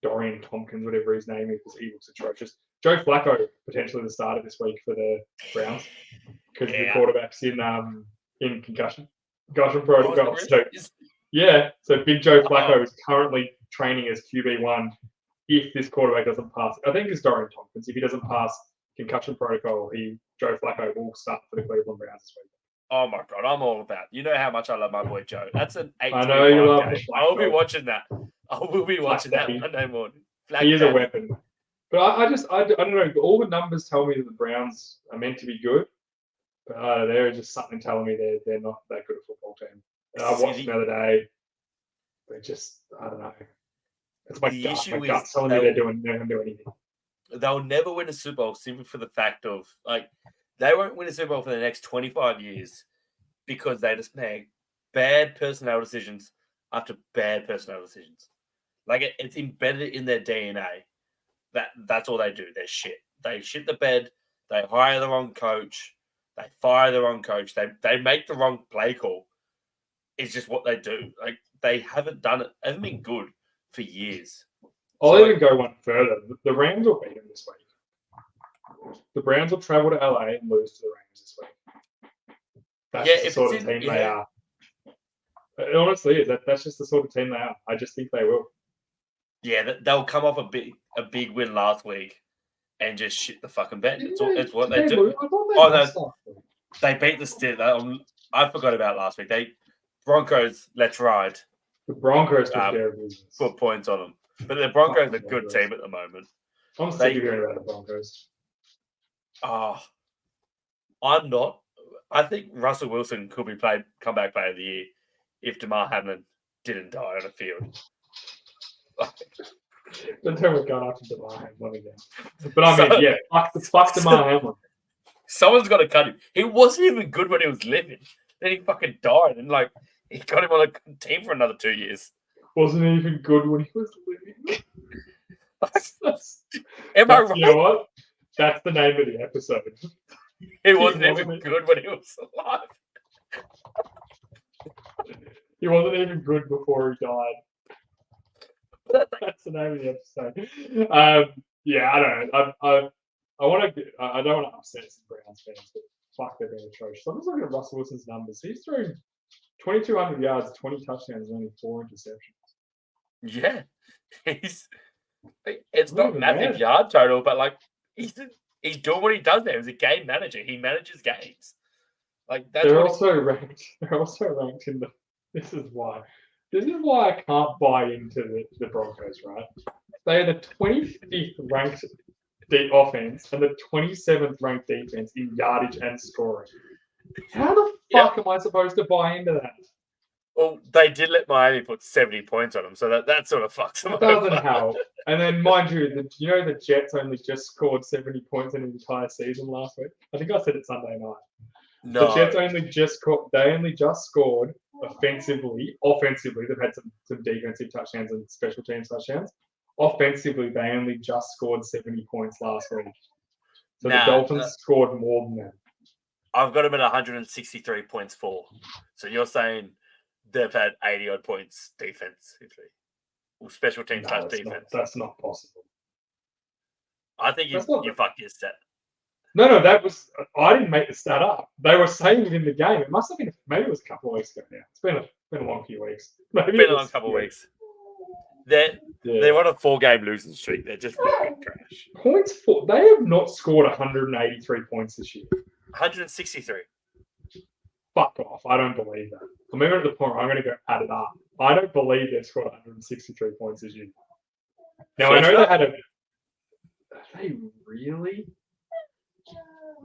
Dorian Tompkins, whatever his name is, because he looks atrocious. Joe Flacco potentially the starter this week for the Browns because the quarterback's in concussion protocol. So Big Joe Flacco is currently training as QB1 if this quarterback doesn't pass. I think it's Dorian Tompkins. If he doesn't pass concussion protocol, Joe Flacco will start for the Cleveland Browns this week. Oh my God, I'm all about. You know how much I love my boy Joe. That's an 8. I know you love game. I will be watching that. I will be watching that Monday morning. He is a weapon. But I don't know. All the numbers tell me that the Browns are meant to be good, but there is just something telling me they're not that good a football team. And I watched them the other day. They're just, I don't know. It's my gut. My gut's telling me they're not going to do anything. They'll never win a Super Bowl simply for the fact of they won't win a Super Bowl for the next 25 years because they just make bad personnel decisions after bad personnel decisions. It's embedded in their DNA. That's all they do. They're shit. They shit the bed. They hire the wrong coach. They fire the wrong coach. They make the wrong play call. It's just what they do. They haven't done it. Haven't been good for years. I'll even go one further. The Rams will beat them this week. The Browns will travel to LA and lose to the Rams this week. That's the sort of team they are. It honestly is. That's just the sort of team they are. I just think they will. Yeah, they'll come off a big win last week and just shit the fucking bed. It's what they do. They beat the Steelers. I forgot about last week. Broncos, let's ride. The Broncos took care of business. Put points on them. But the Broncos are a good team at the moment. I'm sick of hearing about the Broncos. I'm not. I think Russell Wilson could be comeback player of the year if Damar Hamlin didn't die on a field. Don't tell me we're going after Damar Hamlin again. But I mean, fuck Damar Hamlin. Someone's got to cut him. He wasn't even good when he was living. Then he fucking died, and he got him on a team for another 2 years. Wasn't even good when he was living. Am I You know right? what? That's the name of the episode. He wasn't wasn't even it? good when he was alive. He wasn't even good before he died. That's the name of the episode. Yeah, I don't know. I don't want to upset some Browns fans, but fuck, they've been atrocious. I'm just looking at Russell Wilson's numbers. He's thrown 2,200 yards, 20 touchdowns, and only 4 interceptions. Yeah, it's Not not even massive bad. yard total, but like he's doing what he does there. He's a game manager. He manages games. Like that's They're what also ranked. They're also ranked in the. This is why. This is why I can't buy into the Broncos. Right? They are the 25th ranked offense and the 27th ranked defense in yardage and scoring. How the fuck am I supposed to buy into that? Well, they did let Miami put 70 points on them, so that sort of fucks them It doesn't over. help. And then, mind you, the Jets only just scored 70 points in an entire season last week. I think I said it Sunday night. No, The Jets only just scored offensively. Offensively, they've had some defensive touchdowns and special teams touchdowns. Offensively, they only just scored 70 points last week. So the Dolphins scored more than that. I've got them at 163 points for. So you're saying they've had 80 odd points defensively, or special teams touch defense. That's not possible. I think you fucked your stat. No, I didn't make the stat up. They were saying it in the game. It must have been, maybe it was a couple of weeks ago now. It's been a long few weeks. It's been a long couple of weeks. They're on a 4-game losing streak. They're just fucking trash. Points for, they have not scored 183 points this year. 163. Fuck off. I don't believe that. I'm even at the point where I'm going to go add it up. I don't believe they've scored 163 points this year. Now, I know they had a... Are they really?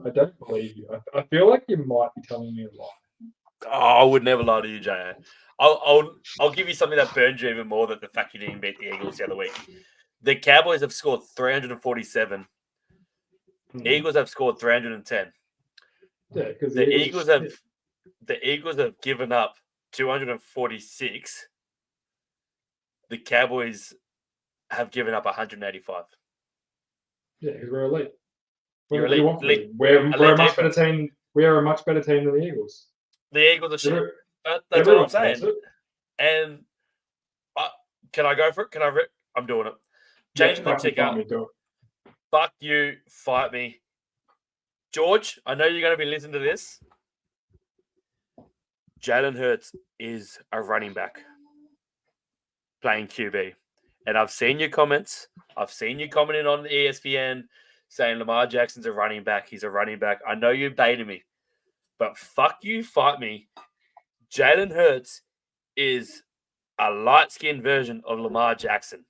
I don't believe you. I feel like you might be telling me a lie. Oh, I would never lie to you, Jay. I'll give you something that burns you even more than the fact you didn't beat the Eagles the other week. The Cowboys have scored 347. Eagles have scored 310. Yeah, because the Eagles have given up 246. The Cowboys have given up 185. Yeah, because we're elite. You're elite. We're a much better team. We are a much better team than the Eagles. The Eagles are shit. That's what I'm saying. And can I go for it? I'm doing it. Changing the ticker. Fuck you. Fight me. George, I know you're going to be listening to this. Jalen Hurts is a running back playing QB. And I've seen your comments. I've seen you commenting on the ESPN saying Lamar Jackson's a running back. He's a running back. I know you baited me. But fuck you, fight me. Jalen Hurts is a light-skinned version of Lamar Jackson.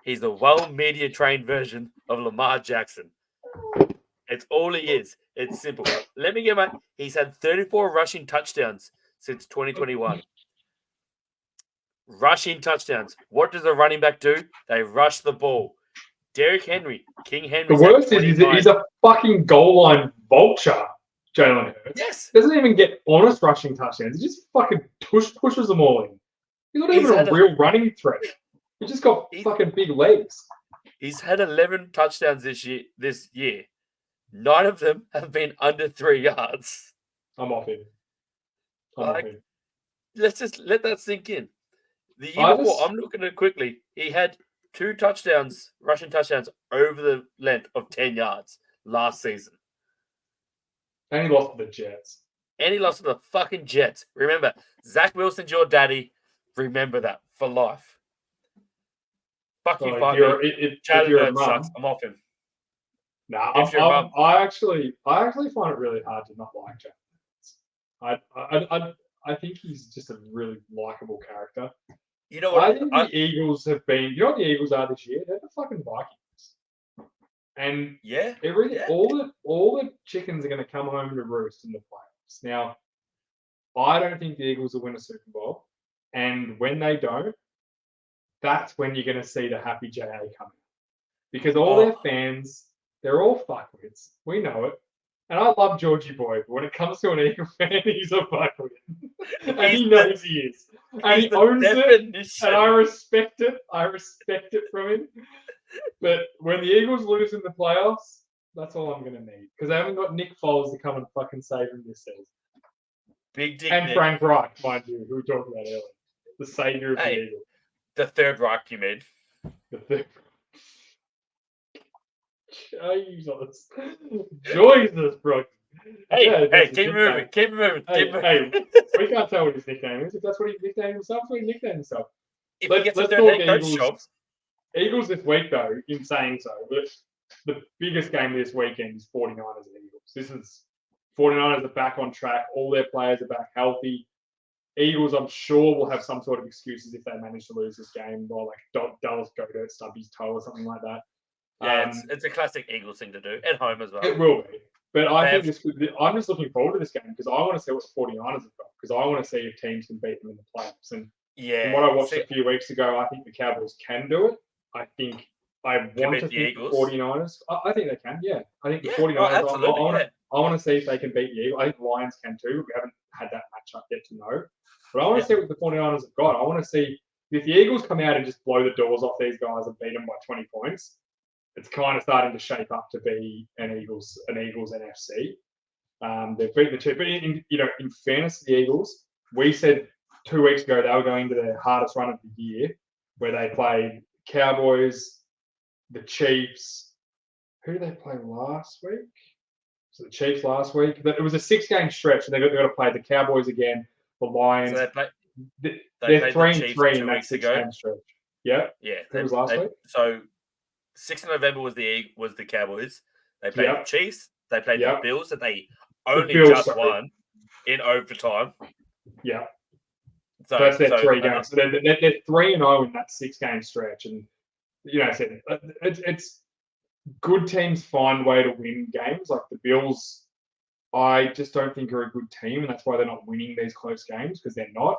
He's the well-media trained version of Lamar Jackson. It's all he is. It's simple. Let me get he's had 34 rushing touchdowns since 2021. Rushing touchdowns. What does a running back do? They rush the ball. Derrick Henry, King Henry. The worst is he's a fucking goal line vulture, Jalen Hurts. Yes. Doesn't even get honest rushing touchdowns. He just fucking pushes them all in. He's not even a real running threat. He's just got fucking big legs. He's had 11 touchdowns this year. 9 of them have been under 3 yards. I'm off him. Let's just let that sink in. The year before, I'm looking at it quickly. He had 2 touchdowns, rushing touchdowns, over the length of 10 yards last season. And he lost to the Jets. And he lost to the fucking Jets. Remember, Zach Wilson's your daddy. Remember that for life. Fuck you, fight me. Jalen Hurts sucks. I'm off him. Nah, I actually find it really hard to not like Jalen. I think he's just a really likable character. You know what? I think the Eagles have been. You know what the Eagles are this year? They're the fucking Vikings. And all the chickens are going to come home to roost in the playoffs. Now, I don't think the Eagles will win a Super Bowl, and when they don't, that's when you're going to see the happy JA coming, because all their fans, they're all fuckwits. We know it. And I love Georgie Boy, but when it comes to an Eagle fan, he's a fuckwit. And he knows he is. And he owns it. And I respect it. I respect it from him. But when the Eagles lose in the playoffs, that's all I'm going to need. Because they haven't got Nick Foles to come and fucking save them this season. Big Dick And Nick. Frank Reich, mind you, who we talked about earlier. The savior of the Hey. Eagles. The third Reich, you mean? The third. Jesus. Jesus, bro. Hey, Yeah, hey, that's his keep moving, nickname. keep moving, Hey, keep moving. hey, we can't tell what his nickname is. If that's what he nicknamed himself, that's what he nicknamed himself. If he gets a Let's third talk head coach Eagles. job, Eagles this week, though, in saying so, but the biggest game this weekend is 49ers and Eagles. This is 49ers are back on track. All their players are back healthy. Eagles, I'm sure, will have some sort of excuses if they manage to lose this game, or like Dallas Goedert stub his toe or something like that. yeah, it's a classic Eagles thing to do at home as well. It will be. But I think I'm just looking forward to this game because I want to see what the 49ers have got because I want to see if teams can beat them in the playoffs. And yeah, from what I watched a few weeks ago, I think the Cowboys can do it. I think I want to think the 49ers. I think they can, yeah. I think the 49ers, absolutely, I want to see if they can beat the Eagles. I think the Lions can too. We haven't had that matchup yet to know. But I want to see what the 49ers have got. I want to see if the Eagles come out and just blow the doors off these guys and beat them by 20 points. It's kind of starting to shape up to be an Eagles NFC. They've beaten the two, but in fairness to the Eagles, we said 2 weeks ago they were going to their hardest run of the year, where they played Cowboys, the Chiefs. Who did they play last week? So the Chiefs last week. It was a 6-game stretch, and they got to play the Cowboys again, the Lions. So they're 3-3 in that 6-game stretch. Yeah. Who was last week? So 6th of November was the Cowboys. They played the Chiefs. They played the Bills that they only just won in overtime. Yeah. So that's their 3 games. So they're 3-0 in that 6-game stretch, and it's good teams find a way to win games. Like the Bills, I just don't think are a good team, and that's why they're not winning these close games because they're not.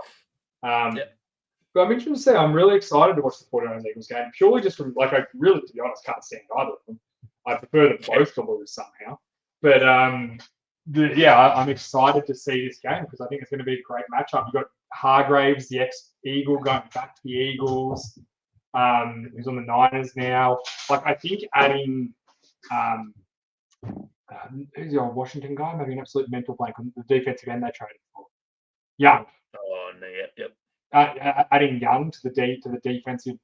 But I'm interested to say I'm really excited to watch the 49ers Eagles game purely just from I really, to be honest, can't stand either of them. I prefer them both to lose somehow. But I'm excited to see this game because I think it's going to be a great matchup. You've got Hargraves, the ex-Eagle, going back to the Eagles. Who's on the Niners now. I think adding who's the old Washington guy? Maybe an absolute mental blank on the defensive end they traded for. Young. Oh no, yep. Adding Young to the defensive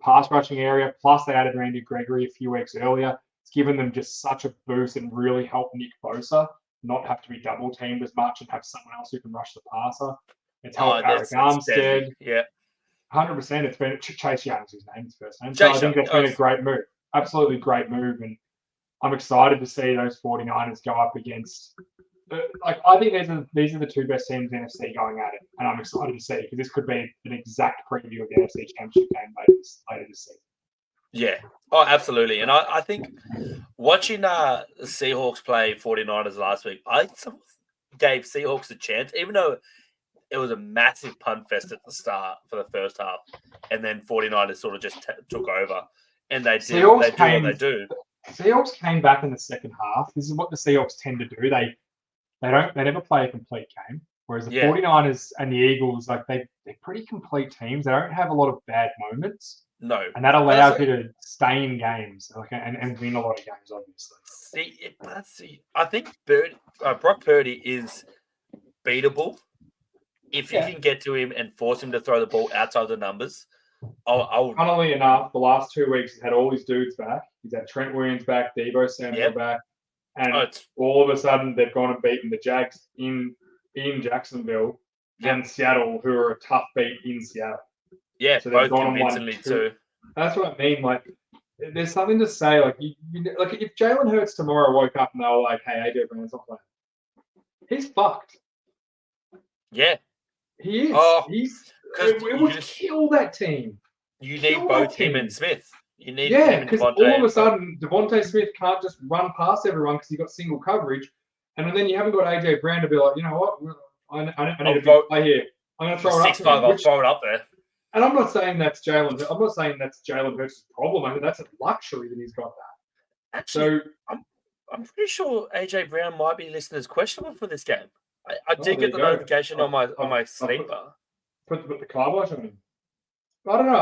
pass rushing area, plus they added Randy Gregory a few weeks earlier. It's given them just such a boost and really helped Nick Bosa not have to be double teamed as much and have someone else who can rush the passer. It's helped Eric Armstead. Yeah. 100%. It's been Chase Young's his name, his first name. So I think that's been a great move. Absolutely great move. And I'm excited to see those 49ers go up against. I think these are the 2 best teams in the NFC going at it. And I'm excited to see because this could be an exact preview of the NFC Championship game later this season. Yeah. Oh, absolutely. And I think watching the Seahawks play 49ers last week, I gave Seahawks a chance, even though it was a massive punt fest at the start for the first half, and then 49ers sort of just took over, and they do what they do. Seahawks came back in the second half. This is what the Seahawks tend to do. They never play a complete game, whereas the 49ers and the Eagles, they're pretty complete teams. They don't have a lot of bad moments. No, and that allows you to stay in games and win a lot of games. Obviously, I think Brock Purdy is beatable. If you can get to him and force him to throw the ball outside the numbers, funnily enough, the last 2 weeks he's had all his dudes back. He's had Trent Williams back, Deebo Samuel back, and all of a sudden they've gone and beaten the Jags in Jacksonville and Seattle, who are a tough beat in Seattle. Yeah, so both convincingly too. That's what I mean. There's something to say. If Jalen Hurts tomorrow woke up and they were like, "Hey, AJ Brown's not playing," he's fucked. Yeah. He is. It would kill that team. You need both him and Smith. You need because all of a sudden Devontae Smith can't just run past everyone because he's got single coverage, and then you haven't got AJ Brown to be like, you know what, I need a big play here. I'm going to throw it up. 6'5", I'll throw it up there. And I'm not saying that's Jalen. I'm not saying that's Jalen Hurts' problem. I mean, that's a luxury that he's got that. Actually, so, I'm pretty sure AJ Brown might be listed as questionable for this game. I did get the notification on my sleeper. Put the kibosh on him. I don't know.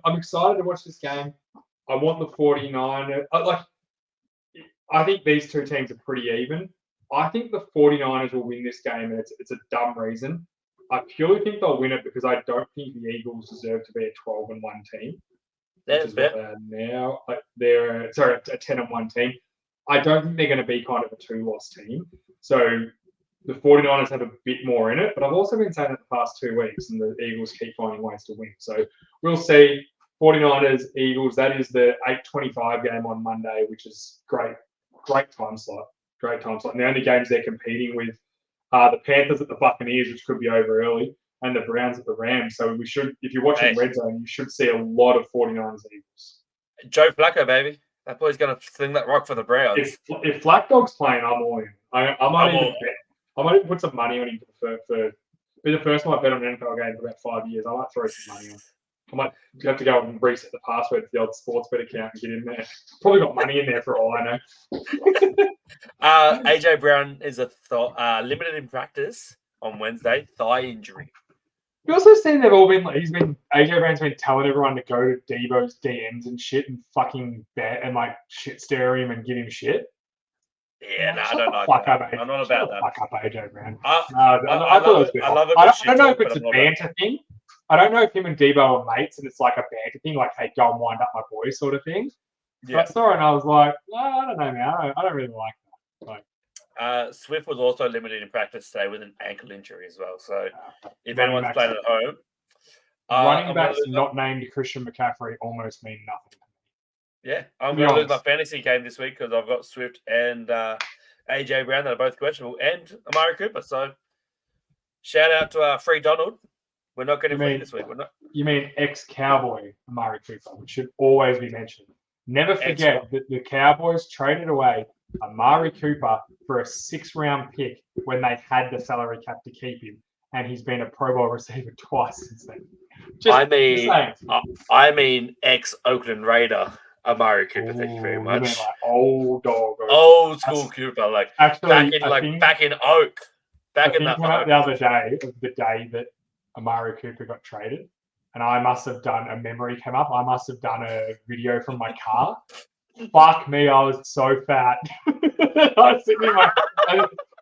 I'm excited to watch this game. I want the 49ers. I think these two teams are pretty even. I think the 49ers will win this game, and it's a dumb reason. I purely think they'll win it because I don't think the Eagles deserve to be a 12-1 team, which is what they are now. They're a 10-1 team. I don't think they're going to be kind of a 2-loss team. So the 49ers have a bit more in it, but I've also been saying it the past 2 weeks, and the Eagles keep finding ways to win. So we'll see. 49ers, Eagles, that is the 8:25 game on Monday, which is great time slot. Great time slot. And the only games they're competing with are the Panthers at the Buccaneers, which could be over early, and the Browns at the Rams. So we should, if you're watching Red Zone, you should see a lot of 49ers Eagles. Joe Flacco, baby. That boy's going to sling that rock for the Browns. If Black Dog's playing, I'm all in. I might even put some money on him for be the first time I bet on an NFL game for about 5 years. I might throw some money on. I might have to go and reset the password for the old sports bet account and get in there. Probably got money in there for all I know. AJ Brown is limited in practice on Wednesday, thigh injury. You also seen they've all been AJ Brown's been telling everyone to go to Debo's DMs and shit and fucking bet and like shit stare him and give him shit. Yeah, I don't like that. I'm not about that. Fuck up AJ Brown. I love it. I don't know if it's a banter thing. I don't know if him and Debo are mates and it's like a banter thing, like, hey, go and wind up my boy sort of thing. Yeah. But I saw it and I was like, I don't know, man. I don't really like that. Swift was also limited in practice today with an ankle injury as well. So if anyone's playing at home. Running backs not named Christian McCaffrey almost mean nothing. Yeah, I'm going to lose my fantasy game this week because I've got Swift and AJ Brown that are both questionable and Amari Cooper. So shout out to Free Donald. We're not getting free this week. We're not. You mean ex-Cowboy Amari Cooper, which should always be mentioned. Never forget that the Cowboys traded away Amari Cooper for a 6th-round pick when they had the salary cap to keep him, and he's been a Pro Bowl receiver twice since then. I mean ex-Oakland Raider Amari Cooper. Thank you very much. You mean like old dog, old school Cooper, like actually back in Oak. Back in that the other day was the day that Amari Cooper got traded, and I must have done a memory came up. I must have done a video from my car. Fuck me, I was so fat. I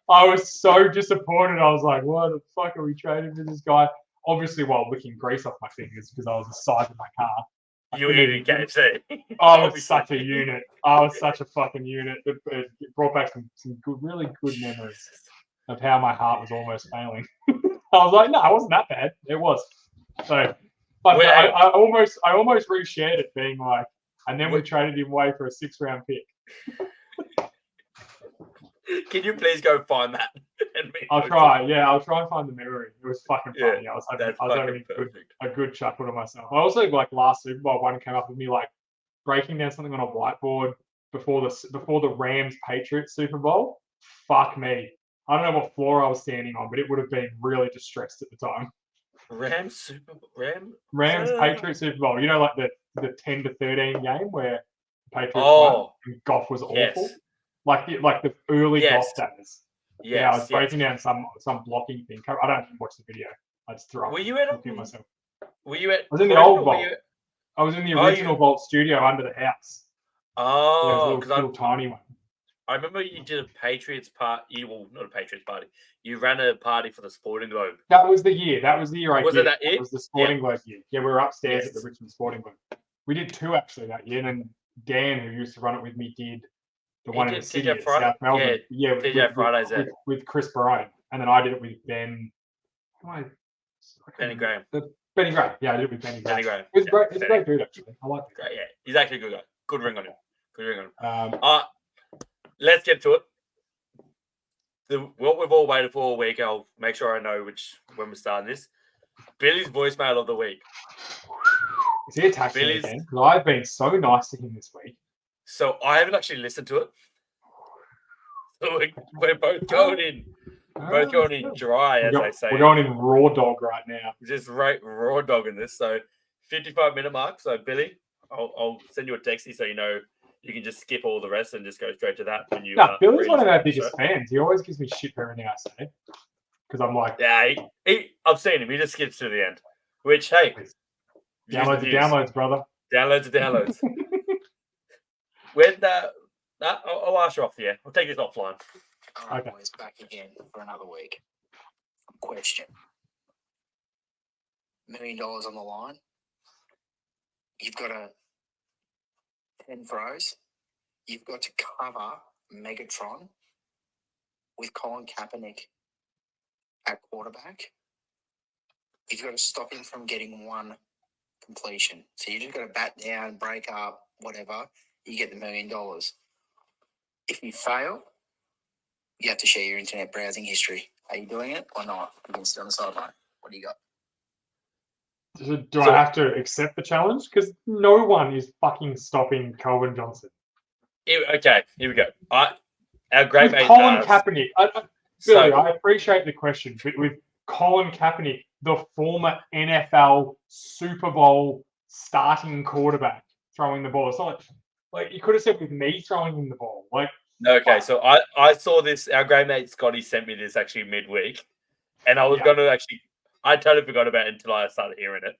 was so disappointed. I was like, what the fuck are we trading for this guy? Obviously, while licking grease off my fingers because I was the size of my car. You were eating KFC. I was such a unit. I was such a fucking unit. It brought back some really good memories of how my heart was almost failing. I was like, no, it wasn't that bad. It was. So, but I almost reshared it, being like, and then we traded him away for a 6th-round pick. Can you please go find that? I'll try. Yeah, I'll try and find the memory. It was fucking funny. I was having a good chuckle to myself. I also last Super Bowl one came up with me breaking down something on a whiteboard before the Rams Patriots Super Bowl. Fuck me. I don't know what floor I was standing on, but it would have been really distressed at the time. Rams Patriots Super Bowl. You know, like the 10-13 game where the Patriots won and Goff was awful. Yes. Like the early Goff days. Yes, yeah, I was breaking down some blocking thing. I don't even watch the video. I just threw up. Were you at myself? Were you at? I was in the old vault. I was in the original vault studio under the house. Oh, because little tiny one. I remember you did a Patriots party. Well, not a Patriots party. You ran a party for the Sporting Globe. That was the year. I Was did. it that year? It was the Sporting Globe year. Yeah, we were upstairs at the Richmond Sporting Globe. We did 2 actually that year, and then Dan, who used to run it with me, did the one in the city at South Melbourne. Yeah, TJ Fridays with Chris Barone, and then I did it with Ben. Benny Graham. Benny Graham. Yeah, I did it with Benny Graham. It's great. It's a great dude actually. I like it. Great. Yeah, he's actually a good guy. Good ring on him. Let's get to it. What we've all waited for all week, I'll make sure I know when we're starting this. Billy's voicemail of the week. Is he attacking me again? Because I've been so nice to him this week. So I haven't actually listened to it. So we're both going in. Both going in dry, as they say. We're going in raw dog right now. Just raw dog in this. So 55-minute mark. So Billy, I'll send you a texty so you know you can just skip all the rest and just go straight to that when you. Billy's one of our biggest fans. He always gives me shit for everything I say because I'm like, yeah, I've seen him. He just skips to the end. Which, hey, downloads, brother. Downloads. when I'll ask you off the air. I'll take this offline. All right, Okay. boys, back again for another week. Question. $1 million on the line. You've got 10 throws. You've got to cover Megatron with Colin Kaepernick at quarterback. You've got to stop him from getting one completion. So you just got to bat down, break up, whatever. You get the $1 million. If you fail, you have to share your internet browsing history. Are you doing it or not? You can sit on the sideline. What do you got? Do I have to accept the challenge? Because no one is fucking stopping Calvin Johnson. Okay, here we go. Our great With mate Colin Kaepernick. Billy, so I appreciate the question, but with Colin Kaepernick, the former NFL Super Bowl starting quarterback, throwing the ball. It's not like you could have said with me throwing him the ball. Like, okay, so I saw this. Our great mate Scotty sent me this actually midweek, and I was Yeah. going to actually. I totally forgot about it until I started hearing it.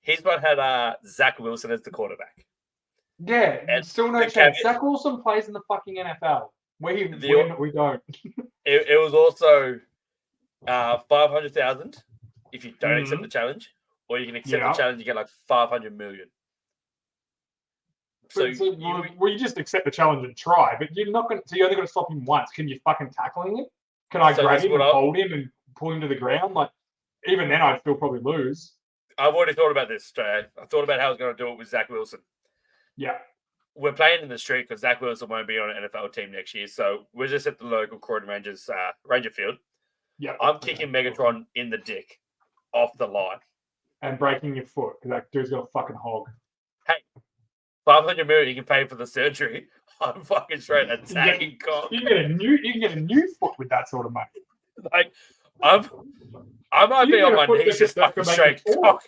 His one had Zach Wilson as the quarterback. yeah, And still no the chance. caveat- Zach Wilson plays in the fucking NFL. We don't. It was also 500,000 if you don't accept Mhm. the challenge, or you can accept Yeah. the challenge. You get like 500 million. So we just accept the challenge and try, but you're not going. So you're only going to stop him once. Can you fucking tackling him? Can I So grab this is him and what hold him and pull him to the ground? Like, even then, I'd still probably lose. I've already thought about this, Jay. I thought about how I was going to do it with Zach Wilson. Yeah. We're playing in the street because Zach Wilson won't be on an NFL team next year. So we're just at the local Croydon Rangers Ranger Field. Yeah. I'm kicking Megatron in the dick off the line. And breaking your foot because that dude's got a fucking hog. 500 million you can pay for the surgery. I'm fucking straight attacking cock. You can get a new foot with that sort of money. Like I might You be can on get a my foot knees that just can fucking make straight you talk. cock.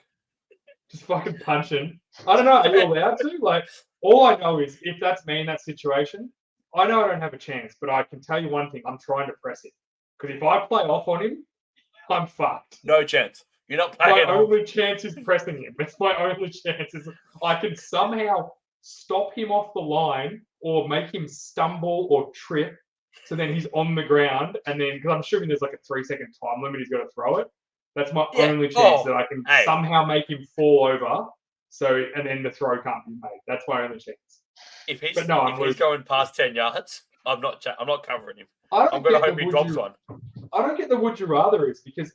Just fucking punching. I don't know. Are you allowed to? Like, all I know is if that's me in that situation, I know I don't have a chance, but I can tell you one thing: I'm trying to press it. Because if I play off on him, I'm fucked. No chance. You're not My playing off. only chance is pressing him. It's my only chance. Is I can somehow stop him off the line or make him stumble or trip. So then he's on the ground, and then because I'm assuming there's like a 3-second time limit, he's got to throw it. That's my only chance that I can somehow make him fall over. So and then the throw can't be made. That's my only chance. If he's going past 10 yards, I'm not covering him. I'm going to hope he drops one. I don't get the would you rather is because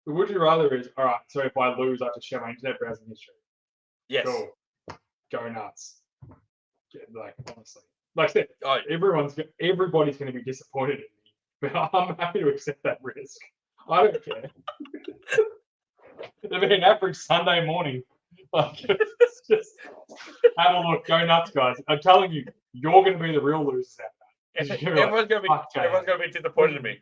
the would you rather is all right. So if I lose, I have to share my internet browsing history. Yes. Cool. Go nuts. Like honestly, like I said, everybody's going to be disappointed in me, but I'm happy to accept that risk. I don't care. It'll be an average Sunday morning. Like, it's just have a look. Go nuts, guys. I'm telling you, you're going to be the real losers out there. Everyone's going to be disappointed in me.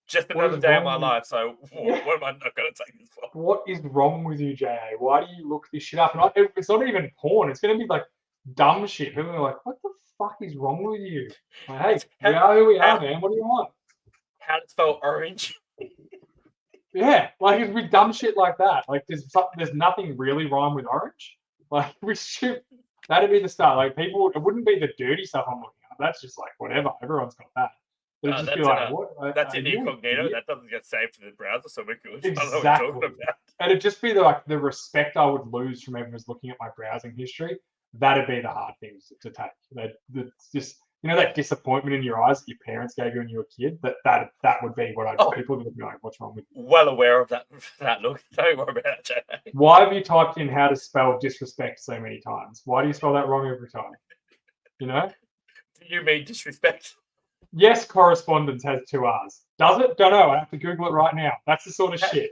Just another day of my life. So what am I not going to take this for? What is wrong with you, JA? Why do you look this shit up? And it's not even porn. It's going to be like dumb shit. People are like, what the fuck is wrong with you? Like, hey, we are who we are, man. What do you want? How to spell orange? Yeah, like it'd be dumb shit like that. Like there's nothing really wrong with orange. Like that'd be the start. Like people, it wouldn't be the dirty stuff I'm looking at. That's just like whatever. Everyone's got that. But it'd just be like, what? That's in incognito. That doesn't get saved to the browser, so we're good. Exactly. I don't know what you're talking about. And it'd just be the respect I would lose from everyone's looking at my browsing history. That'd be the hard things to take. That's just that disappointment in your eyes that your parents gave you when you were a kid. That would be what people would be like, what's wrong with you? Well aware of that look. Don't worry about that, Jay. Why have you typed in how to spell disrespect so many times? Why do you spell that wrong every time? You know? Do you mean disrespect? Yes, correspondence has 2 R's. Does it? Don't know. I have to Google it right now. That's the sort of shit.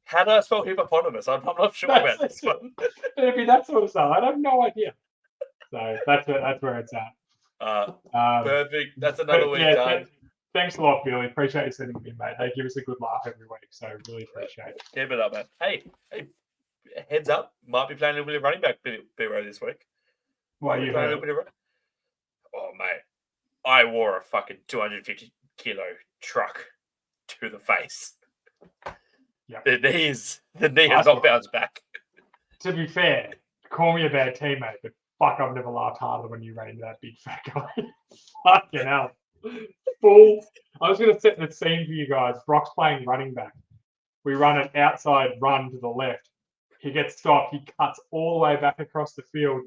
How do I spell hippopotamus? I'm not sure about this one. It'd be that sort of stuff. I have no idea. So that's where it's at. Perfect. That's another week done. Thanks a lot, Billy. Appreciate you sending me, mate. They give us a good laugh every week, so really appreciate it. Keep it up, man. Hey, heads up. Might be playing a little bit of running back B-Row this week. What you heard? Oh, mate. I wore a fucking 250-kilo truck to the face. Yep. The knee has not bounced back. To be fair, call me a bad teammate, but Fuck, I've never laughed harder when you ran into that big fat guy. Fucking hell. Full. I was going to set the scene for you guys. Brock's playing running back. We run an outside run to the left. He gets stopped. He cuts all the way back across the field.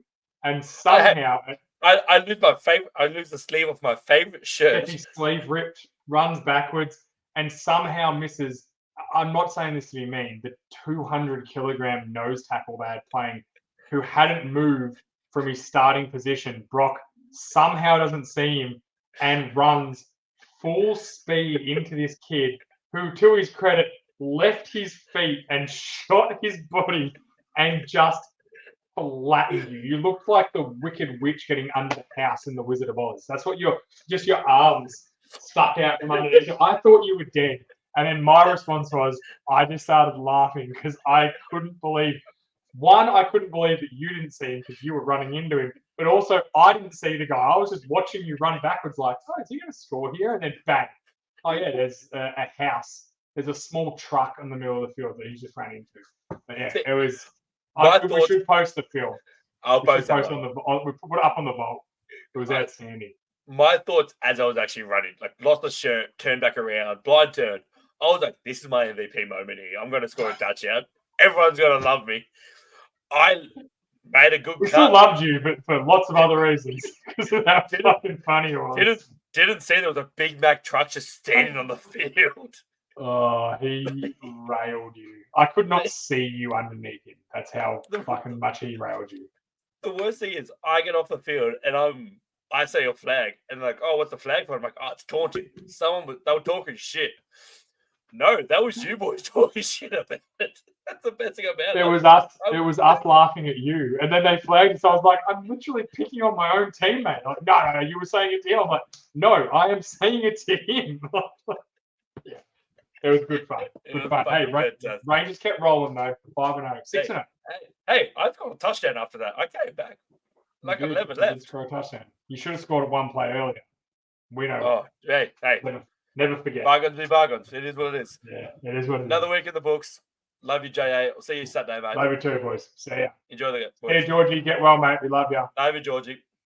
And somehow I lose my favorite. I lose the sleeve of my favorite shirt. gets his sleeve ripped, runs backwards, and somehow misses. I'm not saying this to be mean, but 200-kilogram nose tackle they had playing, who hadn't moved from his starting position. Brock somehow doesn't see him and runs full speed into this kid, who, to his credit, left his feet and shot his body and just flattened you. You looked like the Wicked Witch getting under the house in The Wizard of Oz. That's what your arms stuck out from underneath you. I thought you were dead. And then my response was, I just started laughing because I couldn't believe, one, I couldn't believe that you didn't see him because you were running into him. But also, I didn't see the guy. I was just watching you run backwards like, oh, is he going to score here? And then bang. Oh, yeah, there's a house. There's a small truck in the middle of the field that he just ran into. But yeah, it was... we should post the film. I'll post it. We put it up on the vault. It was outstanding. My thoughts as I was actually running, like lost the shirt, turned back around, blind turn. I was like, this is my MVP moment here. I'm going to score a touchdown. Everyone's going to love me. I made a good We cut. still loved you, but for lots of other reasons. Because of how fucking funny it was. Didn't see there was a Big Mac truck just standing on the field. Oh, he railed you. I could not see you underneath him. That's how fucking much he railed you. The worst thing is, I get off the field and I say a flag, and they're like, oh, what's the flag for? I'm like, oh, it's taunting. They were talking shit. No, that was you boys talking shit about it. That's the best thing about it. It was us laughing at you. And then they flagged us. So I was like, I'm literally picking on my own teammate. Like, no, you were saying it to him. I'm like, no, I am saying it to him. Yeah. It was good fun. Hey, Rangers kept rolling though. 5-0. 6-0. Hey, I scored a touchdown after that. I came back. Like 11 left. Score a touchdown. You should have scored at one play earlier. We know. Oh, hey. Never forget. Bargains be bargains. It is what it is. Yeah, it is what it is. Another week in the books. Love you, JA. I'll see you Saturday, mate. Love you too, boys. See ya. Enjoy the game. Hey, Georgie. Get well, mate. We love you. Love you, Georgie.